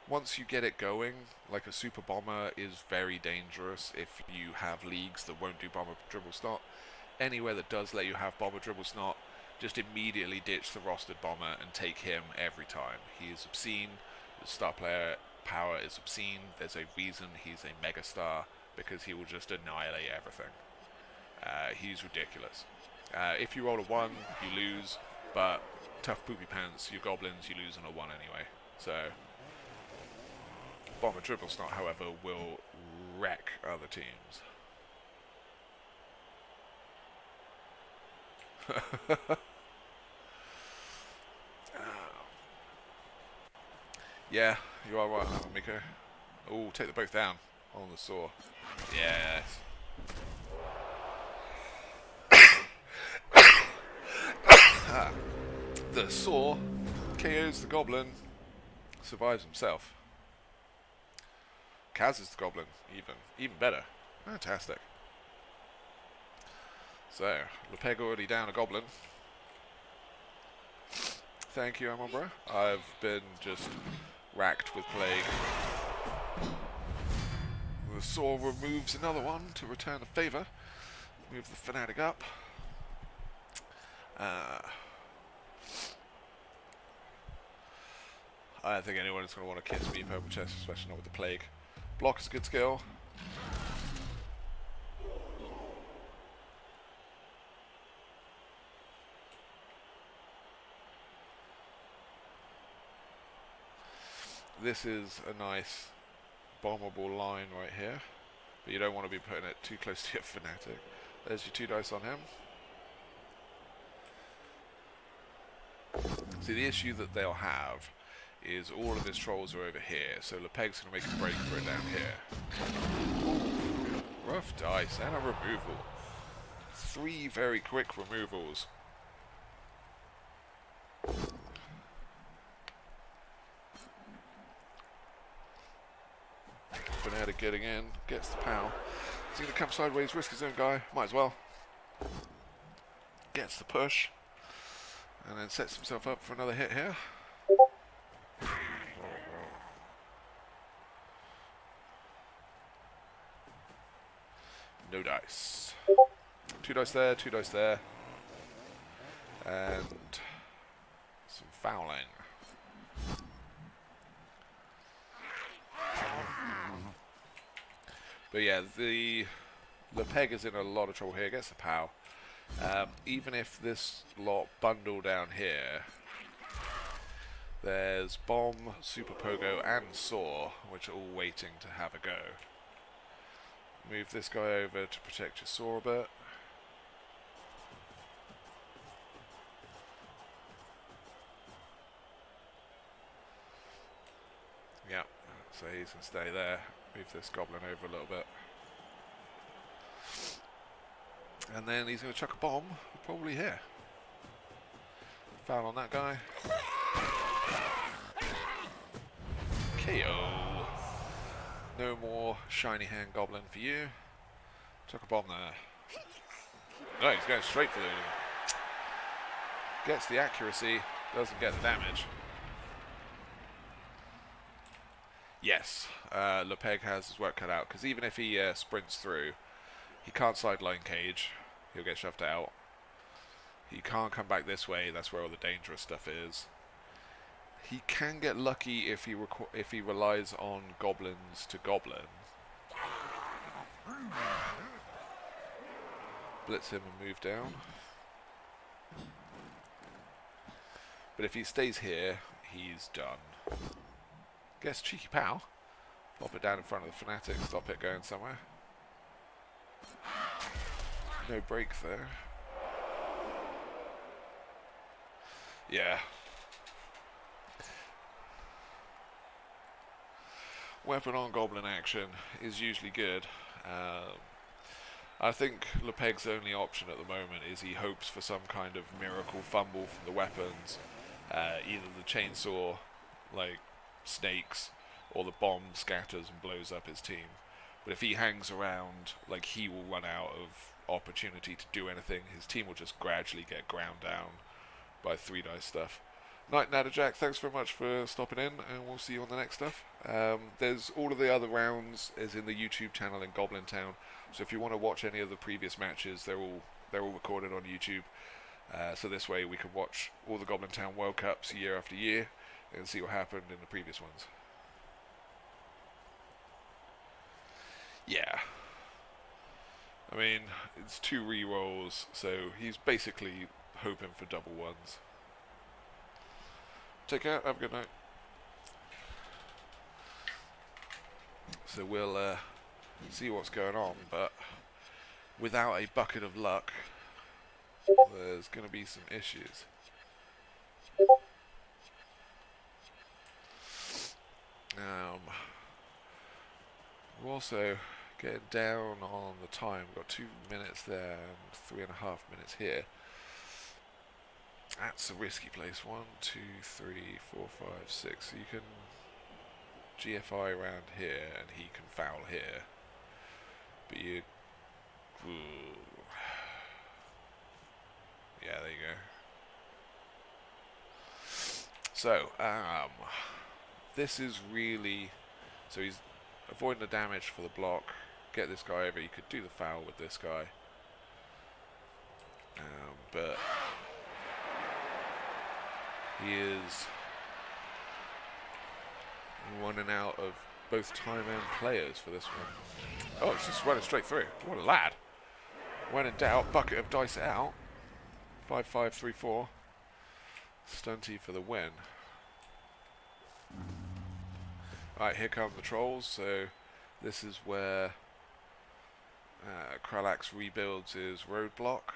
Speaker 1: once you get it going, like, a super bomber is very dangerous if you have leagues that won't do bomber dribble snot. Anywhere that does let you have bomber dribble snot, just immediately ditch the rostered bomber and take him every time. He is obscene. The star player power is obscene. There's a reason he's a megastar, because he will just annihilate everything. He's ridiculous. If you roll a 1, you lose, but tough poopy pants, your Goblins, you lose on a 1 anyway. So, bomber dribble snot, however, will wreck other teams. Yeah, you are right, Miko. Oh, take the both down on the saw. Yes. The saw KOs the Goblin, survives himself. Kaz is the Goblin, even better. Fantastic. So, LePeg already down a Goblin. Thank you, Amon bro. I've been just racked with plague. The saw removes another one to return a favour. Move the fanatic up. I don't think anyone is going to want to kiss me, Purple Chest, especially not with the plague. Block is a good skill. This is a nice bombable line right here, but you don't want to be putting it too close to your fanatic. There's your 2 dice on him. See, the issue that they'll have is all of his trolls are over here, so LePeg's going to make a break for it down here. Rough dice and a removal. 3 very quick removals. Fanatic getting in, gets the pow. He's going to come sideways, risk his own guy, might as well. Gets the push. And then sets himself up for another hit here. No dice. 2 dice there, 2 dice there. And some fouling. But yeah, the LePeg is in a lot of trouble here. Gets the POW. Even if this lot bundle down here, there's Bomb, Super Pogo, and Saw, which are all waiting to have a go. Move this guy over to protect your Saw a bit. Yeah, so he's going to stay there. Move this Goblin over a little bit. And then he's going to chuck a bomb, probably here. Foul on that guy. KO. No more shiny hand Goblin for you. Chuck a bomb there. No, he's going straight for the... Gets the accuracy, doesn't get the damage. Yes, LePeg has his work cut out, because even if he sprints through, he can't sideline cage. He'll get shoved out. He can't come back this way. That's where all the dangerous stuff is. He can get lucky if he relies on Goblins to Goblin. Blitz him and move down. But if he stays here, he's done. Gets cheeky POW. Pop it down in front of the Fanatic. Stop it going somewhere. No break there. Yeah. Weapon on Goblin action is usually good. I think LePeg's only option at the moment is he hopes for some kind of miracle fumble from the weapons. Either the chainsaw, like snakes, or the bomb scatters and blows up his team. But if he hangs around, like, he will run out of opportunity to do anything. His team will just gradually get ground down by 3 dice stuff. Night Natterjack, thanks very much for stopping in, and we'll see you on the next stuff. There's all of the other rounds is in the YouTube channel in Goblin Town, so if you want to watch any of the previous matches, they're all recorded on YouTube. So this way we can watch all the Goblin Town World Cups year after year and see what happened in the previous ones. Yeah. I mean, it's 2 rerolls, so he's basically hoping for double ones. Take care, have a good night. So we'll see what's going on, but without a bucket of luck, there's going to be some issues. We're also getting down on the time. We've got 2 minutes there and 3.5 minutes here. That's a risky place. 1, 2, 3, 4, 5, 6. So you can GFI around here and he can foul here. But you... Ooh. Yeah, there you go. So, this is really... So he's avoiding the damage for the block. Get this guy over. You could do the foul with this guy. But... he is running out of both time and players for this one. Oh, it's just running straight through. What a lad. When in doubt, bucket of dice it out. 5-5-3-4. Stunty for the win. Right, here come the trolls. So this is where Kralyx rebuilds his roadblock.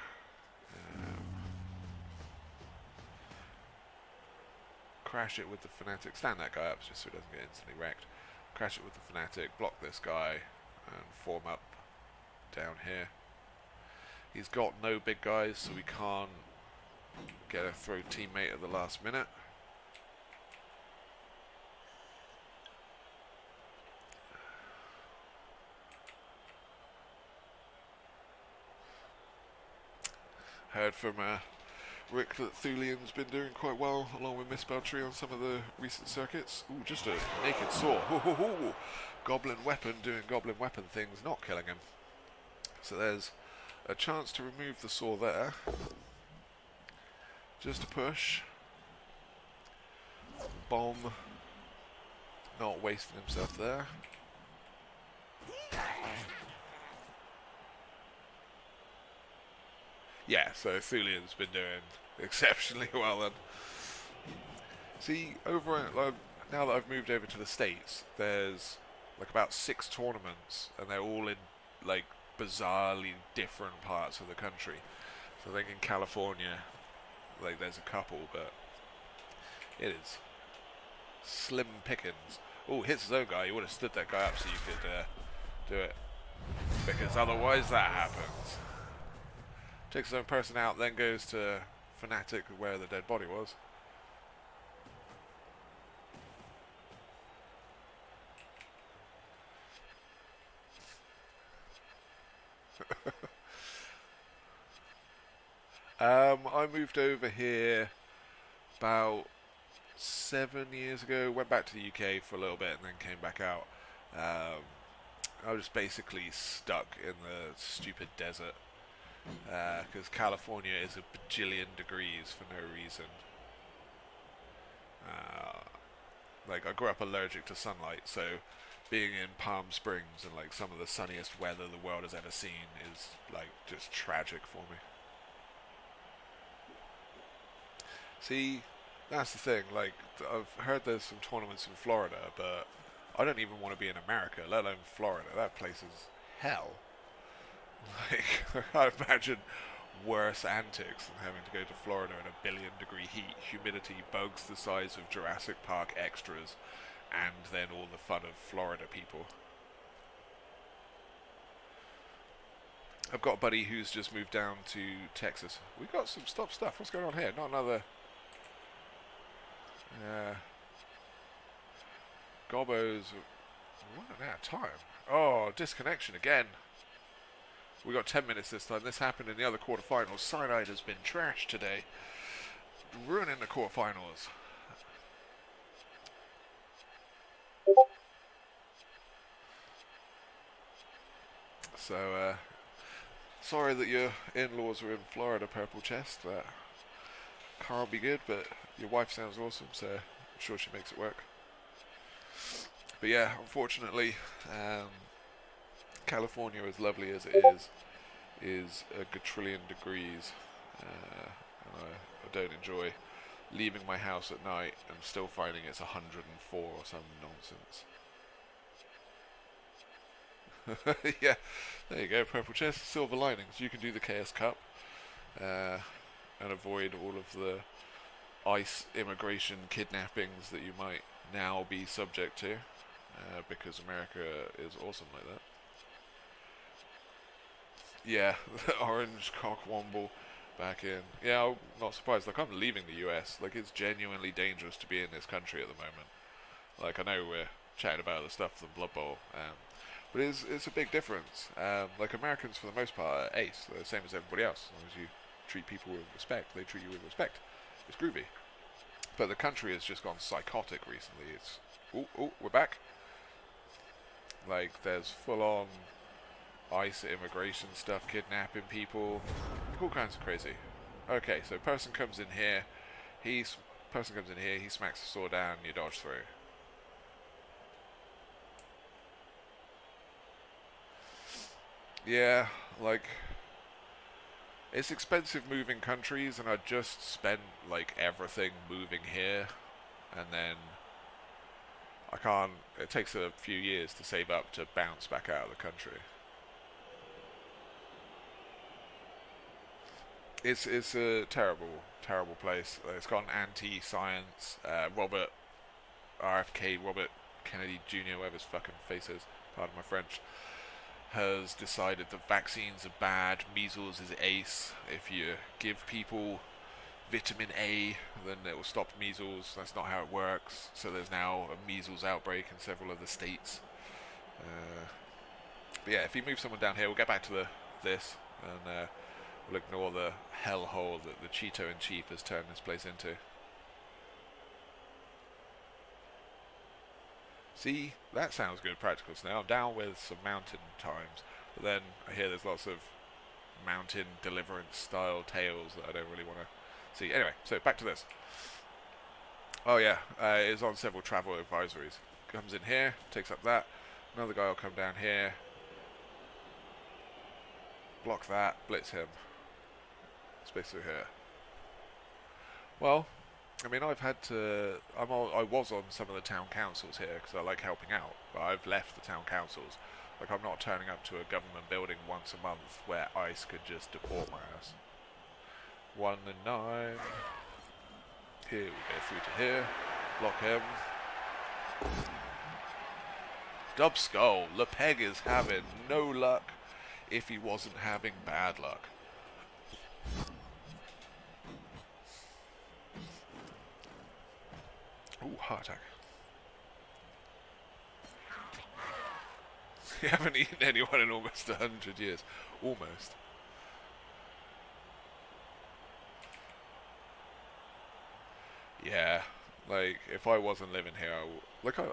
Speaker 1: Crash it with the Fanatic. Stand that guy up just so he doesn't get instantly wrecked. Crash it with the Fanatic. Block this guy and form up down here. He's got no big guys, so we can't get a throw teammate at the last minute. Heard from Rick that Thulian's been doing quite well, along with Miss Beltry on some of the recent circuits. Ooh, just a naked saw. Goblin weapon doing goblin weapon things, not killing him. So there's a chance to remove the saw there. Just a push. Bomb. Not wasting himself there. Yeah, so Thulian's been doing exceptionally well then. See, now that I've moved over to the States, there's like about 6 tournaments, and they're all in like bizarrely different parts of the country. So I think in California, like there's a couple, but it is slim pickings. Oh, hits his own guy. You would have stood that guy up so you could do it, because otherwise that happens. Takes his own person out, then goes to Fnatic where the dead body was. I moved over here about 7 years ago. Went back to the UK for a little bit and then came back out. I was basically stuck in the stupid desert because California is a bajillion degrees for no reason. Like I grew up allergic to sunlight, so being in Palm Springs and like some of the sunniest weather the world has ever seen is like just tragic for me. See, that's the thing, like, I've heard there's some tournaments in Florida, but I don't even want to be in America, let alone Florida. That place is hell. Like, I can't imagine worse antics than having to go to Florida in a billion-degree heat, humidity, bugs the size of Jurassic Park extras, and then all the fun of Florida people. I've got a buddy who's just moved down to Texas. We got some stuff. What's going on here? Not another... Gobbos running out of time. Oh, disconnection again. We got 10 minutes this time. This happened in the other quarterfinals. Cyanide has been trashed today, ruining the quarterfinals. So, sorry that your in-laws are in Florida, Purple Chest. That can't be good, but your wife sounds awesome, so I'm sure she makes it work. But yeah, unfortunately, California, as lovely as it is a gajillion degrees, and I don't enjoy leaving my house at night and still finding it's 104 or some nonsense. Yeah, there you go, Purple Chest, silver linings. You can do the KS Cup and avoid all of the ICE immigration kidnappings that you might now be subject to, because America is awesome like that. Yeah, the orange cockwomble back in. Yeah, I'm not surprised. Like, I'm leaving the US. Like, it's genuinely dangerous to be in this country at the moment. Like, I know we're chatting about other stuff than Blood Bowl, but it's a big difference. Like, Americans, for the most part, are ace. They're the same as everybody else. As long as you treat people with respect, they treat you with respect. It's groovy. But the country has just gone psychotic recently. It's... Oh, we're back. Like, there's full-on ICE immigration stuff, kidnapping people, all kinds of crazy. Okay, so person comes in here, he smacks the sword down, you dodge through. Yeah, like, it's expensive moving countries, and I just spent like everything moving here, and then I can't. It takes a few years to save up to bounce back out of the country. It's a terrible place. It's got an anti-science. Robert Kennedy Jr., whatever his fucking face is, pardon my French, has decided that vaccines are bad. Measles is ace. If you give people vitamin A, then it will stop measles. That's not how it works. So there's now a measles outbreak in several other states. But yeah, if you move someone down here, we'll get back to this, and We'll ignore the hellhole that the Cheeto-in-Chief has turned this place into. See, that sounds good, Practical Snow. I'm down with some mountain times, but then I hear there's lots of mountain deliverance style tales that I don't really want to see. Anyway, so back to this. Oh yeah, it's on several travel advisories. Comes in here, takes up that. Another guy will come down here, block that, blitz him. Space through here. Well, I mean, I've had to. I was on some of the town councils here because I like helping out, but I've left the town councils. Like, I'm not turning up to a government building once a month where ICE could just deport my ass. 1 and 9. Here we go through to here. Block him. Dub Skull. LePeg is having no luck if he wasn't having bad luck. Ooh, heart attack. You haven't eaten anyone in almost 100 years. Almost. Yeah, like, if I wasn't living here,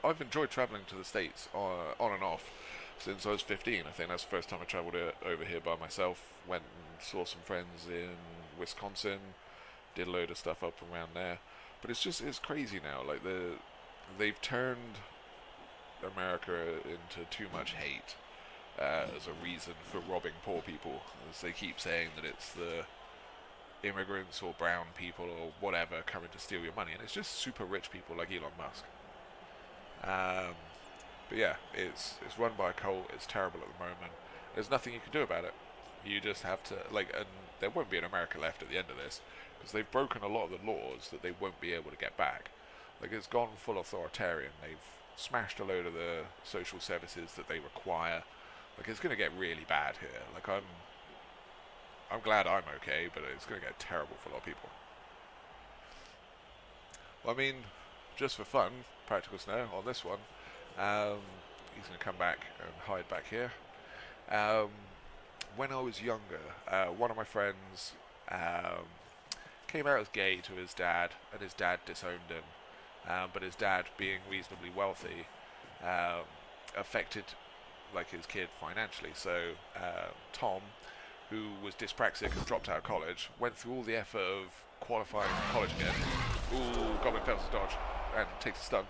Speaker 1: I've enjoyed travelling to the States on and off since I was 15. I think that's the first time I travelled over here by myself. Went and saw some friends in Wisconsin, did a load of stuff up around there. But it's crazy now. Like, they've turned America into too much hate as a reason for robbing poor people. As they keep saying that it's the immigrants or brown people or whatever coming to steal your money, and it's just super rich people like Elon Musk. But yeah, it's run by a cult. It's terrible at the moment. There's nothing you can do about it. You just have to, like, and there won't be an America left at the end of this, because they've broken a lot of the laws that they won't be able to get back. Like, it's gone full authoritarian. They've smashed a load of the social services that they require. Like, it's going to get really bad here. Like, I'm glad I'm okay, but it's going to get terrible for a lot of people. Well, I mean, just for fun, Practical Snow on this one, he's going to come back and hide back here. When I was younger, one of my friends came out as gay to his dad, and his dad disowned him. But his dad, being reasonably wealthy, affected, like, his kid financially. So Tom, who was dyspraxic and dropped out of college, went through all the effort of qualifying for college again. Ooh, Goblin fails to dodge and takes a stun.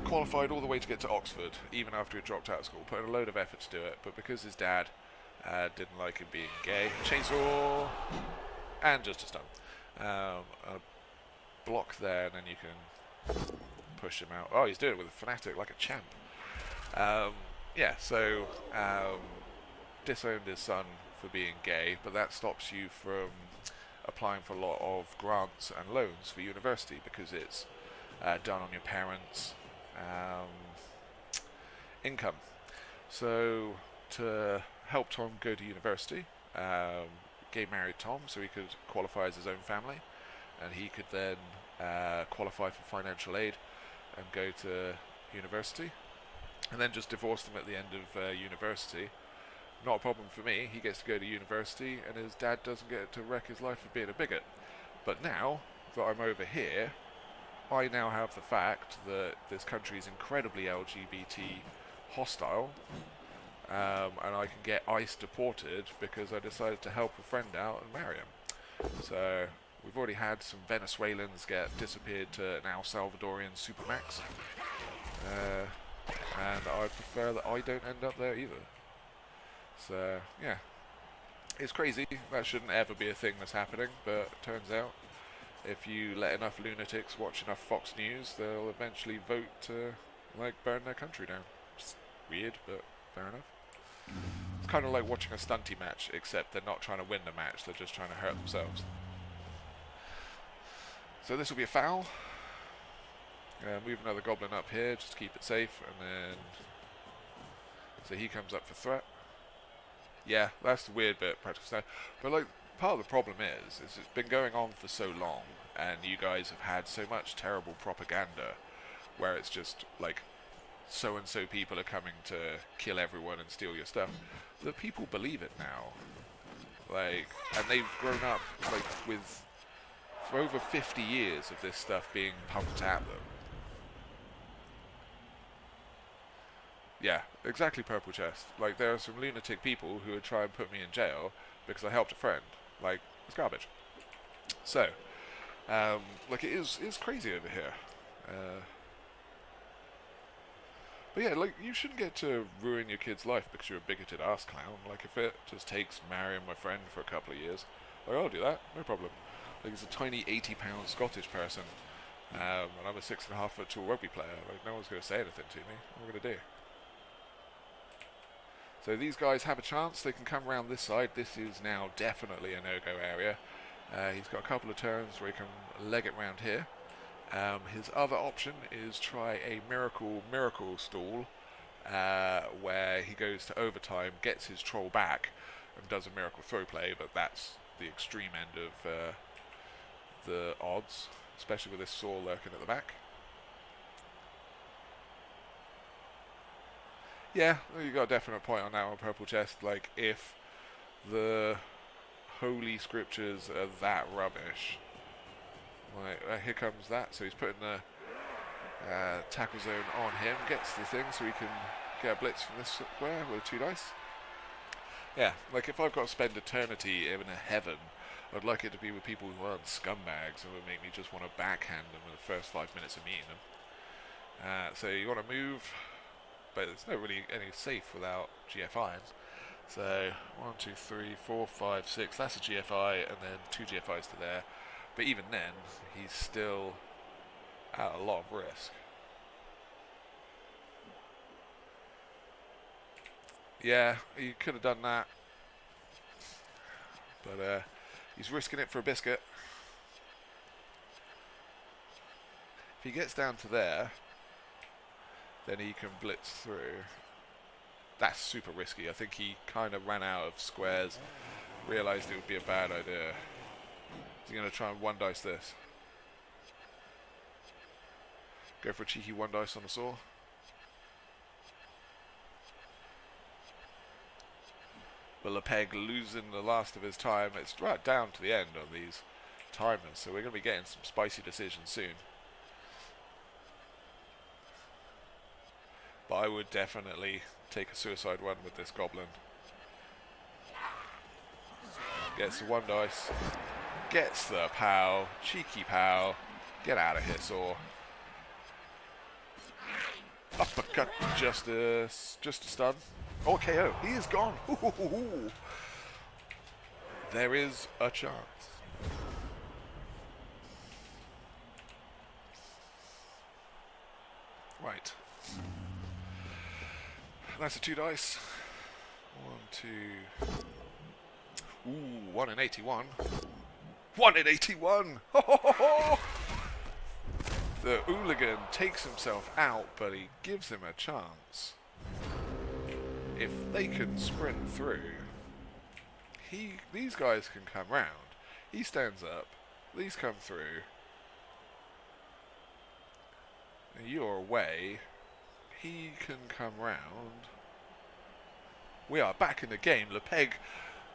Speaker 1: Qualified all the way to get to Oxford, even after he dropped out of school. Put in a load of effort to do it, but because his dad didn't like him being gay, chainsaw, and just a stun. A block there, and then you can push him out. Oh, he's doing it with a fanatic like a champ. Yeah, so disowned his son for being gay, but that stops you from applying for a lot of grants and loans for university, because it's done on your parents' income. So to help Tom go to university, Gay married Tom so he could qualify as his own family, and he could then qualify for financial aid and go to university, and then just divorced him at the end of university. Not a problem for me. He gets to go to university, and his dad doesn't get to wreck his life for being a bigot. But now that I'm over here, I now have the fact that this country is incredibly LGBT hostile, and I can get ICE deported because I decided to help a friend out and marry him. So we've already had some Venezuelans get disappeared to an El Salvadorian supermax, and I prefer that I don't end up there either. So yeah, it's crazy. That shouldn't ever be a thing that's happening, but it turns out if you let enough lunatics watch enough Fox News, they'll eventually vote to, like, burn their country down. It's weird, but fair enough. It's kind of like watching a Stunty match, except they're not trying to win the match, they're just trying to hurt themselves. So this will be a foul. Move another Goblin up here, just to keep it safe, and then... So he comes up for threat. Yeah, that's the weird bit, practical stuff. But, like, part of the problem is it's been going on for so long, and you guys have had so much terrible propaganda, where it's just, like, so-and-so people are coming to kill everyone and steal your stuff. The people believe it now. Like, and they've grown up, like, with, for over 50 years of this stuff being pumped at them. Yeah, exactly, purple chest. Like, there are some lunatic people who would try and put me in jail because I helped a friend. Like, it's garbage. So, like, it's crazy over here. But yeah, like, you shouldn't get to ruin your kid's life because you're a bigoted ass clown. Like, if it just takes marrying my friend for a couple of years, like, I'll do that, no problem. Like, he's a tiny 80-pound Scottish person, and I'm a 6.5-foot tall rugby player. Like, no one's going to say anything to me. What am I going to do? So these guys have a chance. They can come around this side. This is now definitely a no-go area. He's got a couple of turns where he can leg it round here. His other option is try a miracle stall, where he goes to overtime, gets his troll back, and does a miracle throw play, but that's the extreme end of the odds, especially with this saw lurking at the back. Yeah, you got a definite point on that one, purple chest. Like, if the holy scriptures are that rubbish, like, here comes that. So he's putting the tackle zone on him, gets the thing so he can get a blitz from this square with 2 dice. Yeah, like, if I've got to spend eternity in a heaven, I'd like it to be with people who aren't scumbags and would make me just want to backhand them in the first 5 minutes of meeting them. So you want to move, but there's not really any safe without GFIs. So 1, 2, 3, 4, 5, 6. That's a GFI, and then 2 GFIs to there. But even then, he's still at a lot of risk. Yeah, he could have done that, but he's risking it for a biscuit. If he gets down to there, then he can blitz through. That's super risky. I think he kind of ran out of squares, realised it would be a bad idea. Is he going to try and 1 dice this? Go for a cheeky 1 dice on the saw. But LePeg losing the last of his time. It's right down to the end on these timers, so we're going to be getting some spicy decisions soon. But I would definitely take a suicide one with this Goblin. Gets the 1 dice. Gets the pow. Cheeky pow. Get out of here, saw. Uppercut justice. Just a stun. Oh, KO. He is gone. Ooh. There is a chance. Right. That's a 2 dice. 1, 2. Ooh, 1 in 81. 1 in 81! Ho, ho, ho, ho. The hooligan takes himself out, but he gives him a chance. If they can sprint through, these guys can come round. He stands up, these come through. You're away. He can come round. We are back in the game. LePeg,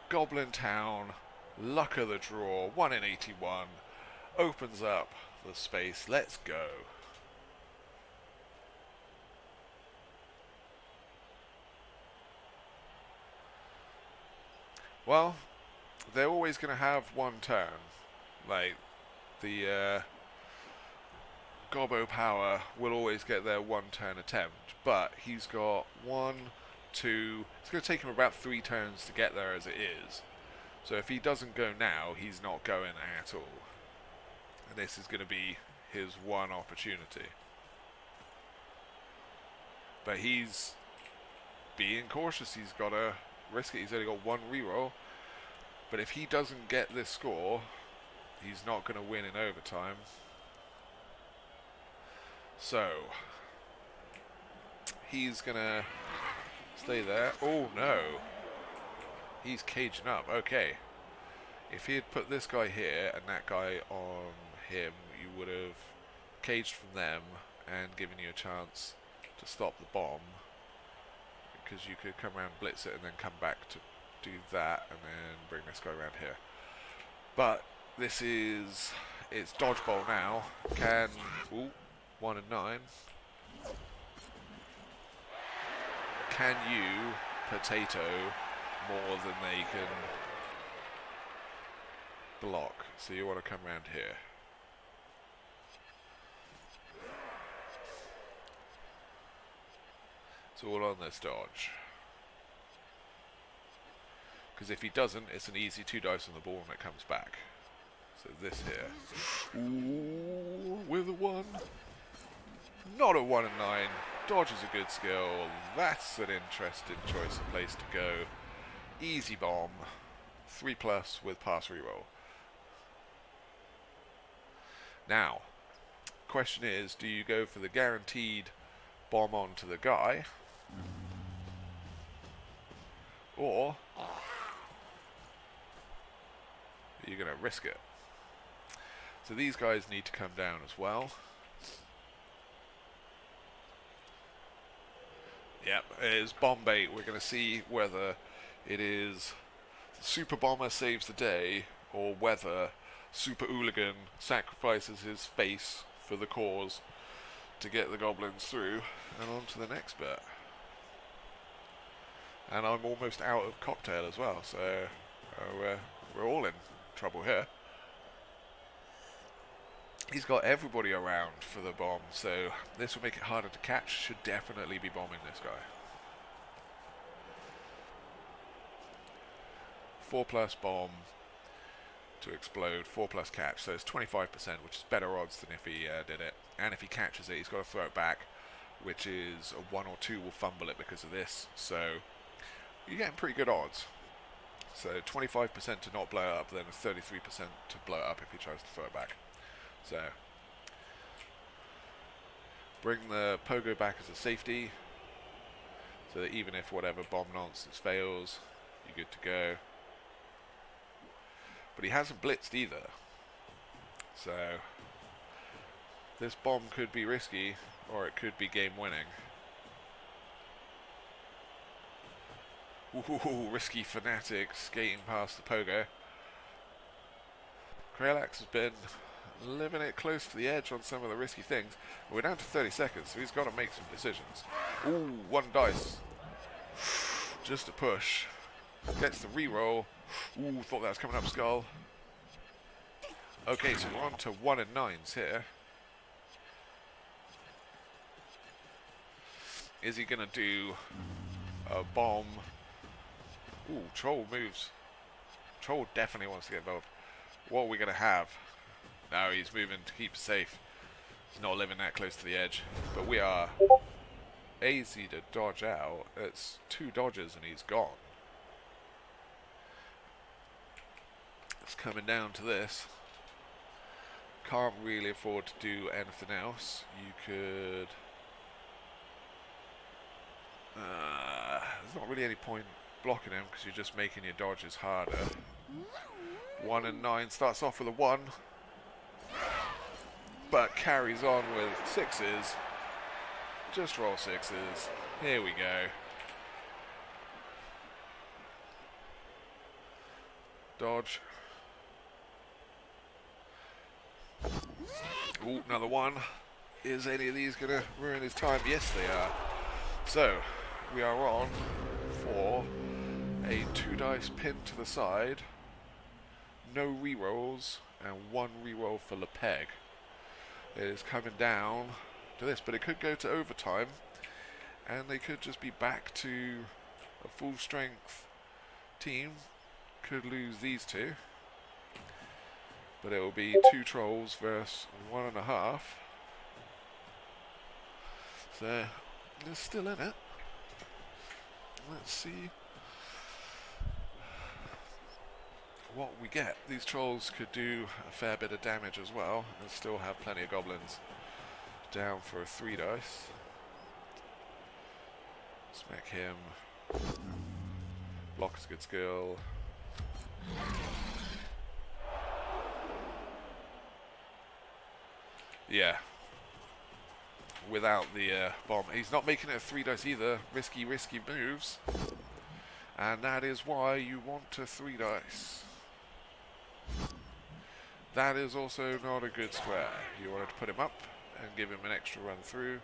Speaker 1: Goblin Town, luck of the draw, 1 in 81. Opens up the space. Let's go. Well, they're always going to have 1 turn. Like, the Gobbo power will always get their 1 turn attempt, but he's got 1, 2. It's going to take him about 3 turns to get there as it is. So if he doesn't go now, he's not going at all. And this is going to be his 1 opportunity. But he's being cautious. He's got to risk it. He's only got 1 reroll. But if he doesn't get this score, he's not going to win in overtime. So he's going to stay there. Oh no. He's caging up. Okay. If he had put this guy here and that guy on him, you would have caged from them and given you a chance to stop the bomb, because you could come around, blitz it, and then come back to do that, and then bring this guy around here. But this is, it's dodgeball now. Can, ooh, 1 and 9. Can you potato more than they can block? So you want to come around here. It's all on this dodge. Because if he doesn't, it's an easy 2 dice on the ball and it comes back. So this here. Ooh, with a 1. Not a 1 and 9. Dodge is a good skill. That's an interesting choice of place to go. Easy bomb. 3+ with pass reroll. Now, question is, do you go for the guaranteed bomb onto the guy? Or are you going to risk it? So these guys need to come down as well. Yep, it is bomb bait. We're going to see whether it is Super Bomber saves the day or whether Super Hooligan sacrifices his face for the cause to get the goblins through. And on to the next bit. And I'm almost out of cocktail as well, so we're all in trouble here. He's got everybody around for the bomb, so this will make it harder to catch. Should definitely be bombing this guy. 4+ bomb to explode, 4+ catch, so it's 25%, which is better odds than if he did it. And if he catches it, he's got to throw it back, which is a 1 or 2 will fumble it because of this. So you're getting pretty good odds. So 25% to not blow it up, then a 33% to blow it up if he tries to throw it back. So bring the pogo back as a safety, so that even if whatever bomb nonsense fails, you're good to go. But he hasn't blitzed either, so this bomb could be risky, or it could be game winning. Ooh, risky fanatic skating past the pogo. Kralyx has been living it close to the edge on some of the risky things. We're down to 30 seconds, so he's got to make some decisions. Ooh, 1 dice. Just a push. Gets the reroll. Ooh, thought that was coming up skull. Okay, so we're on to 1 and 9s here. Is he going to do a bomb? Ooh, Troll moves. Troll definitely wants to get involved. What are we going to have? No, he's moving to keep safe. He's not living that close to the edge. But we are easy to dodge out. It's 2 dodges and he's gone. It's coming down to this. Can't really afford to do anything else. You could... there's not really any point blocking him because you're just making your dodges harder. 1 and 9 starts off with a 1, but carries on with 6s. Just roll 6s. Here we go. Dodge. Ooh, another 1. Is any of these going to ruin his time? Yes, they are. So, we are on for a 2 dice pin to the side, no rerolls, and 1 reroll for LePeg. It is coming down to this, but it could go to overtime, and they could just be back to a full strength team. Could lose these 2, but it will be 2 trolls versus 1.5. So they're still in it. Let's see what we get. These trolls could do a fair bit of damage as well, and still have plenty of goblins down for a 3 dice. Smack him. Block is a good skill. Yeah. without the bomb. He's not making it a 3 dice either. Risky moves. And that is why you want a 3 dice. That is also not a good square. You wanted to put him up and give him an extra run through.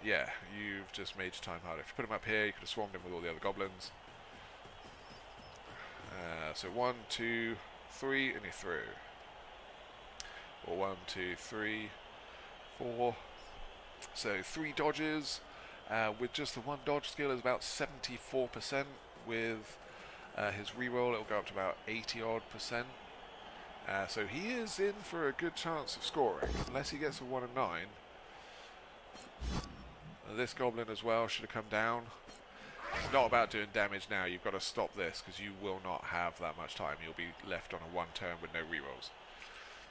Speaker 1: Yeah, you've just made your time harder. If you put him up here, you could have swarmed him with all the other goblins. So 1, 2, 3, and you're through. Or 1, 2, 3, 4. So 3 dodges. With just the 1 dodge skill is about 74%. With his reroll, it'll go up to about 80-odd%. So he is in for a good chance of scoring, unless he gets a 1 and 9. This goblin as well should have come down. It's not about doing damage now. You've got to stop this because you will not have that much time. You'll be left on a 1 turn with no rerolls.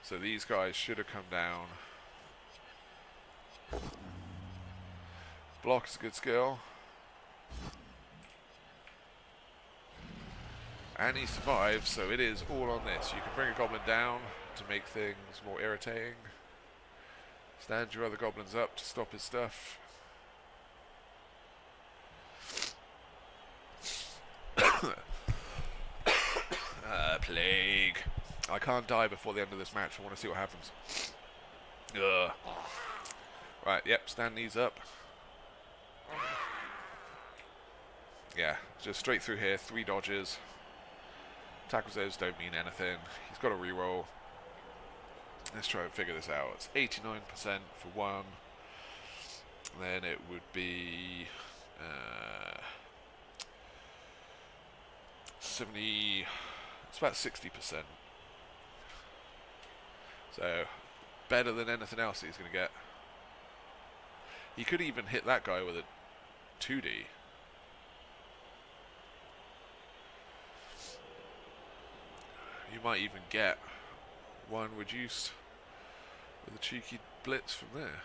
Speaker 1: So these guys should have come down. Block is a good skill. And he survives, so it is all on this. You can bring a goblin down to make things more irritating. Stand your other goblins up to stop his stuff. Plague. I can't die before the end of this match. I want to see what happens. Ugh. Right, yep, stand these up. Yeah, just straight through here, 3 dodges. Tackle zones don't mean anything. He's got a reroll. Let's try and figure this out. It's 89% for 1. Then it would be 70. It's about 60%. So better than anything else that he's going to get. He could even hit that guy with a 2D. You might even get 1 reduced with a cheeky blitz from there.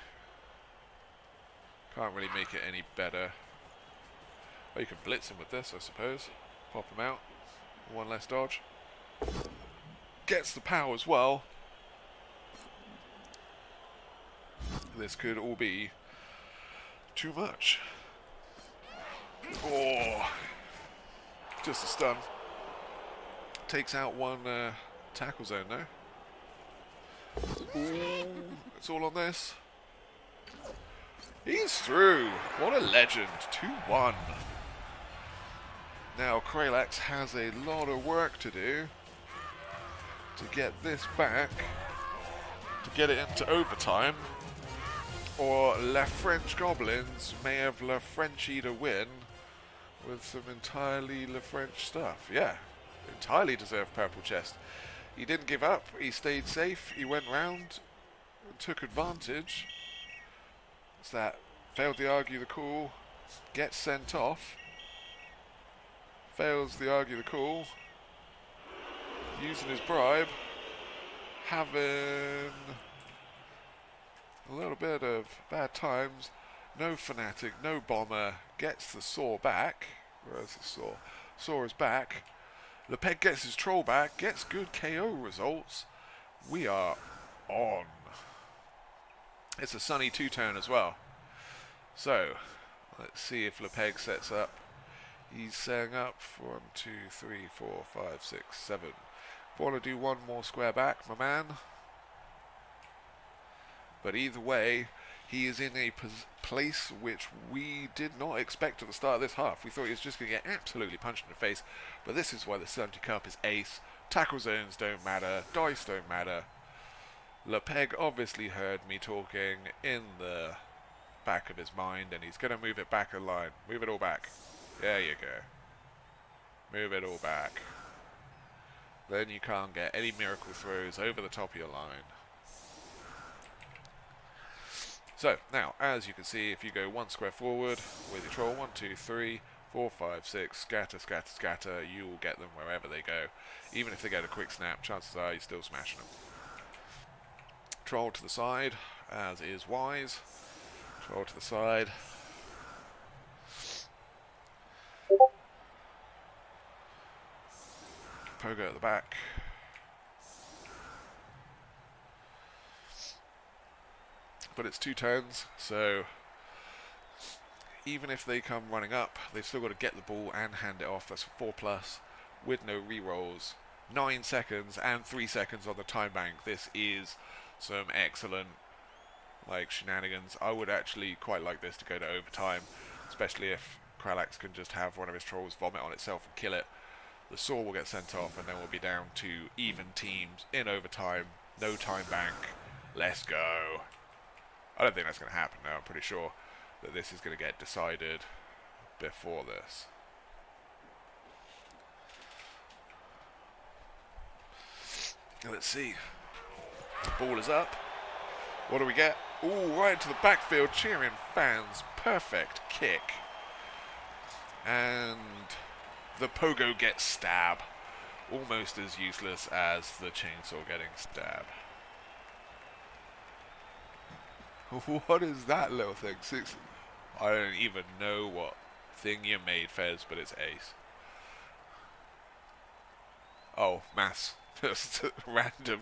Speaker 1: Can't really make it any better. Oh, you can blitz him with this, I suppose. Pop him out. 1 less dodge. Gets the power as well. This could all be too much. Oh, just a stun. Takes out 1 tackle zone though. Ooh, it's all on this. He's through. What a legend. 2-1. Now Kralyx has a lot of work to do to get this back, to get it into overtime, or Le French Goblins may have Le Frenchied a win with some entirely Le French stuff. Yeah, entirely deserved purple chest. He didn't give up, he stayed safe, he went round and took advantage. It's that, failed to argue the call, gets sent off. Fails the argue the call, using his bribe, having a little bit of bad times, no fanatic, no bomber, gets the saw back. Where's the saw? Saw is back. LePeg gets his troll back, gets good KO results. We are on. It's a sunny 2-turn as well. So, let's see if LePeg sets up. He's setting up for 1, 2, 3, 4, 5, 6, 7. Want to do 1 more square back, my man. But either way, he is in a place which we did not expect at the start of this half. We thought he was just going to get absolutely punched in the face. But this is why the Stunty Cup is ace. Tackle zones don't matter. Dice don't matter. LePeg obviously heard me talking in the back of his mind, and he's going to move it back a line. Move it all back. There you go. Move it all back. Then you can't get any miracle throws over the top of your line. So, now, as you can see, if you go 1 square forward with your troll, 1, 2, 3, 4, 5, 6, scatter, scatter, scatter, you will get them wherever they go. Even if they get a quick snap, chances are you're still smashing them. Troll to the side, as is wise. Troll to the side. Pogo at the back. but it's 2 turns, so even if they come running up, they've still got to get the ball and hand it off. That's 4+ with no rerolls. 9 seconds and 3 seconds on the time bank. This is some excellent shenanigans. I would actually quite like this to go to overtime, especially if Kralyx can just have one of his trolls vomit on itself and kill it. The saw will get sent off, and then we'll be down to even teams in overtime. No time bank. Let's go. I don't think that's going to happen now. I'm pretty sure that this is going to get decided before this. Let's see. The ball is up. What do we get? Ooh, right into the backfield. Cheering fans. Perfect kick. And the pogo gets stab. Almost as useless as the chainsaw getting stab. What is that little thing? I don't even know what thing you made, Fez, but it's ace. Oh, maths. Just random.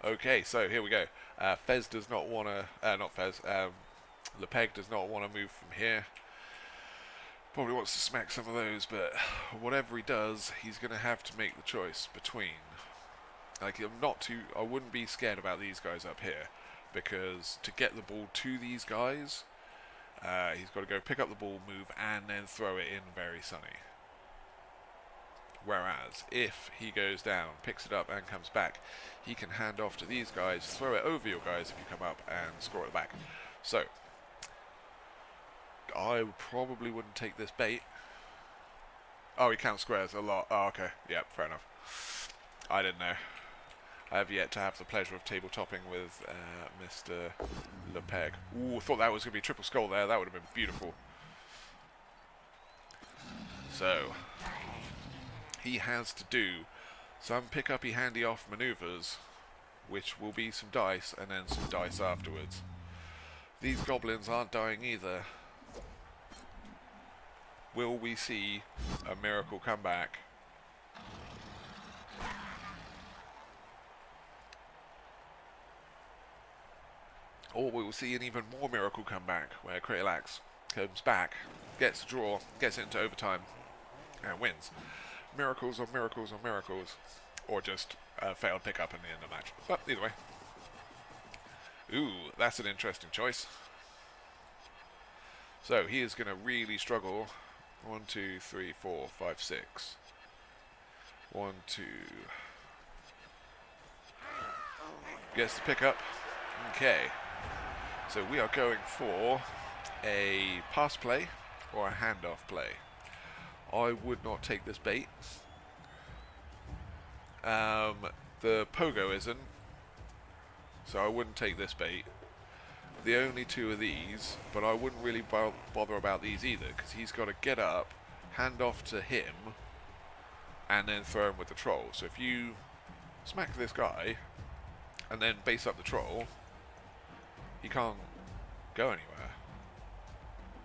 Speaker 1: Okay, so here we go. Fez does not want to... not Fez. LePeg does not want to move from here. Probably wants to smack some of those, but whatever he does, he's going to have to make the choice between... I wouldn't be scared about these guys up here, because to get the ball to these guys, he's got to go pick up the ball, move, and then throw it in very sunny. Whereas, if he goes down, picks it up, and comes back, he can hand off to these guys, throw it over your guys if you come up, and score it back. So, I probably wouldn't take this bait. Oh, he counts squares a lot. Oh, okay. Yep, fair enough. I didn't know. I have yet to have the pleasure of table topping with Mr. LePeg. Ooh, thought that was going to be triple skull there. That would have been beautiful. So, he has to do some pick-uppy, handy-off maneuvers, which will be some dice, and then some dice afterwards. These goblins aren't dying either. Will we see a miracle comeback? Or we will see an even more miracle comeback, where Kralyx comes back, gets a draw, gets it into overtime, and wins. Miracles on miracles on miracles. Or just a failed pickup in the end of the match. But either way. Ooh, that's an interesting choice. So he is going to really struggle. 1, 2, 3, 4, 5, 6. 1, 2. Gets the pickup. Okay. So we are going for a pass play or a handoff play. I would not take this bait. The pogo isn't, so I wouldn't take this bait. The only 2 of these, but I wouldn't really bother about these either, because he's got to get up, hand off to him, and then throw him with the troll. So if you smack this guy, and then base up the troll, he can't go anywhere.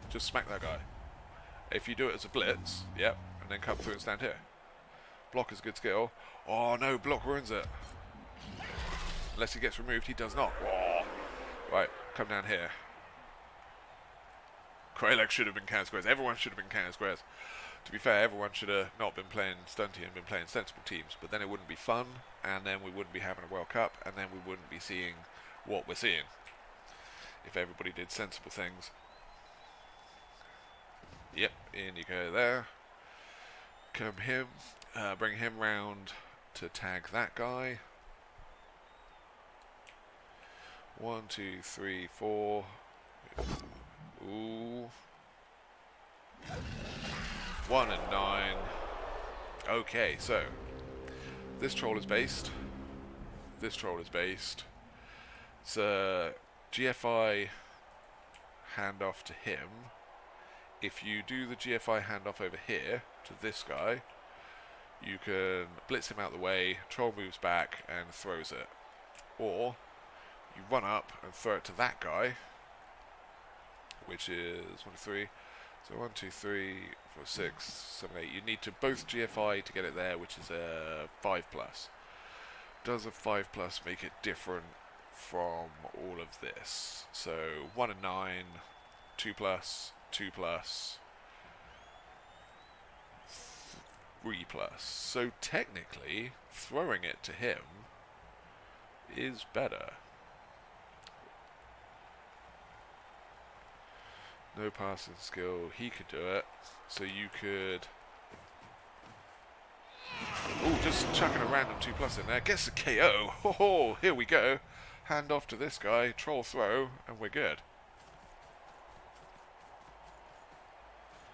Speaker 1: Just smack that guy. If you do it as a blitz, yep, and then come through and stand here. Block is a good skill. Oh no, block ruins it. Unless he gets removed, he does not. Oh. Right, come down here. Kralyx should have been counter squares. Everyone should have been counter squares. To be fair, everyone should have not been playing Stunty and been playing sensible teams. But then it wouldn't be fun, and then we wouldn't be having a World Cup, and then we wouldn't be seeing what we're seeing. If everybody did sensible things. Yep, in you go there. Come him, bring him round to tag that guy. 1, 2, 3, 4. Ooh. 1 and 9. Okay, so this troll is based. This troll is based. It's a GFI handoff to him. If you do the GFI handoff over here to this guy, you can blitz him out the way, troll moves back and throws it. Or you run up and throw it to that guy, which is 1, 2, 3. So 1, 2, 3, 4, 6, 7, 8. You need to both GFI to get it there, which is a 5+. does a 5+ make it different from all of this? So 1 and 9, 2+, 2+, 3+. So technically, throwing it to him is better. No passing skill, he could do it. So you could... Oh, just chucking a random 2+ in there. Gets a KO. Oh, here we go. Hand off to this guy, troll throw, and we're good.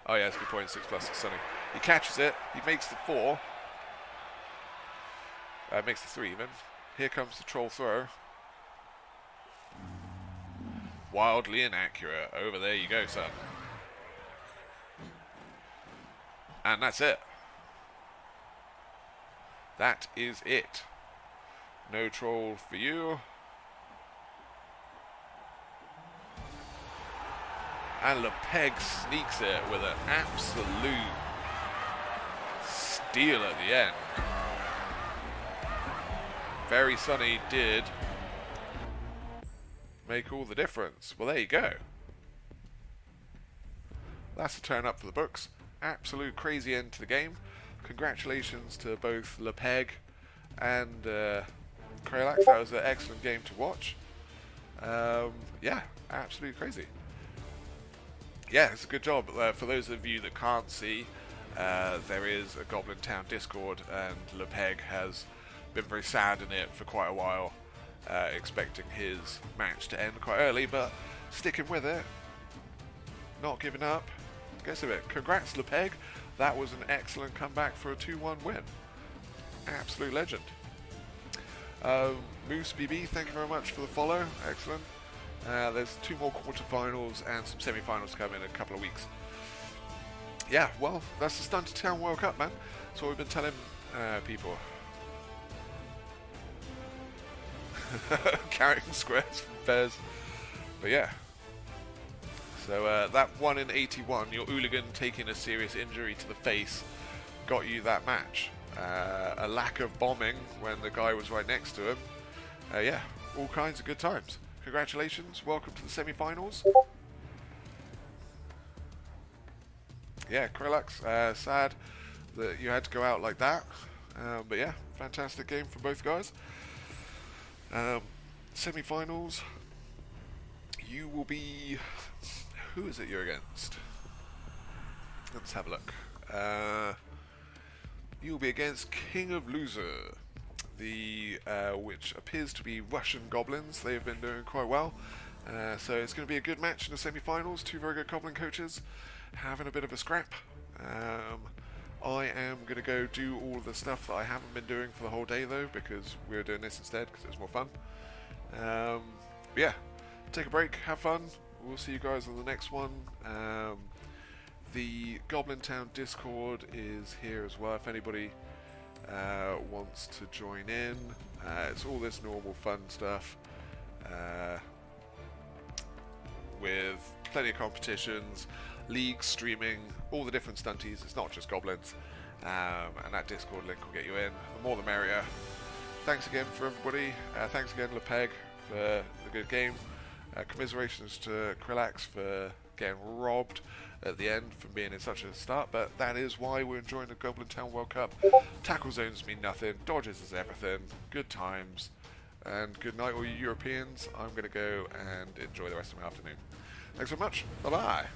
Speaker 1: Oh yeah, that's a good point. 6+ is Stunty. He catches it. He makes the 4. Makes the 3 even. Here comes the troll throw. Wildly inaccurate. Over there you go, son. And that's it. That is it. No troll for you. And LePeg sneaks it with an absolute steal at the end. Very Sunny did make all the difference. Well, there you go. That's a turn up for the books. Absolute crazy end to the game. Congratulations to both LePeg and Kralyx. That was an excellent game to watch. Yeah, absolutely crazy. Yeah, it's a good job. For those of you that can't see, there is a Goblin Town Discord, and LePeg has been very sad in it for quite a while, expecting his match to end quite early, but sticking with it, not giving up. Guess of it. Congrats, LePeg. That was an excellent comeback for a 2-1 win. Absolute legend. Moose BB, thank you very much for the follow. Excellent. There's 2 more quarterfinals and some semi-finals to come in a couple of weeks. Yeah, well, that's the Stunty Town World Cup, man. That's what we've been telling people. Carrying squares from Fez. But yeah. So that 1 in 81, your hooligan taking a serious injury to the face, got you that match. A lack of bombing when the guy was right next to him. Yeah, all kinds of good times. Congratulations, welcome to the semi-finals. Yeah, Kralyx, sad that you had to go out like that. But yeah, fantastic game for both guys. Semi-finals, you will be... Who is it you're against? Let's have a look. You'll be against King of Loser, which appears to be Russian Goblins. They've been doing quite well. So it's going to be a good match in the semi-finals. 2 very good Goblin coaches having a bit of a scrap. I am going to go do all of the stuff that I haven't been doing for the whole day, though, because we're doing this instead because it's more fun. But yeah, take a break, have fun. We'll see you guys on the next one. The Goblin Town Discord is here as well if anybody wants to join in. It's all this normal fun stuff with plenty of competitions, leagues, streaming, all the different stunties. It's not just Goblins. And that Discord link will get you in. The more the merrier. Thanks again for everybody. Thanks again, LePeg, for the good game. Commiserations to Kralyx for getting robbed at the end from being in such a start, but that is why we're enjoying the Goblin Town World Cup. Tackle zones mean nothing, dodges is everything, good times, and good night all you Europeans. I'm going to go and enjoy the rest of my afternoon. Thanks so much, bye bye.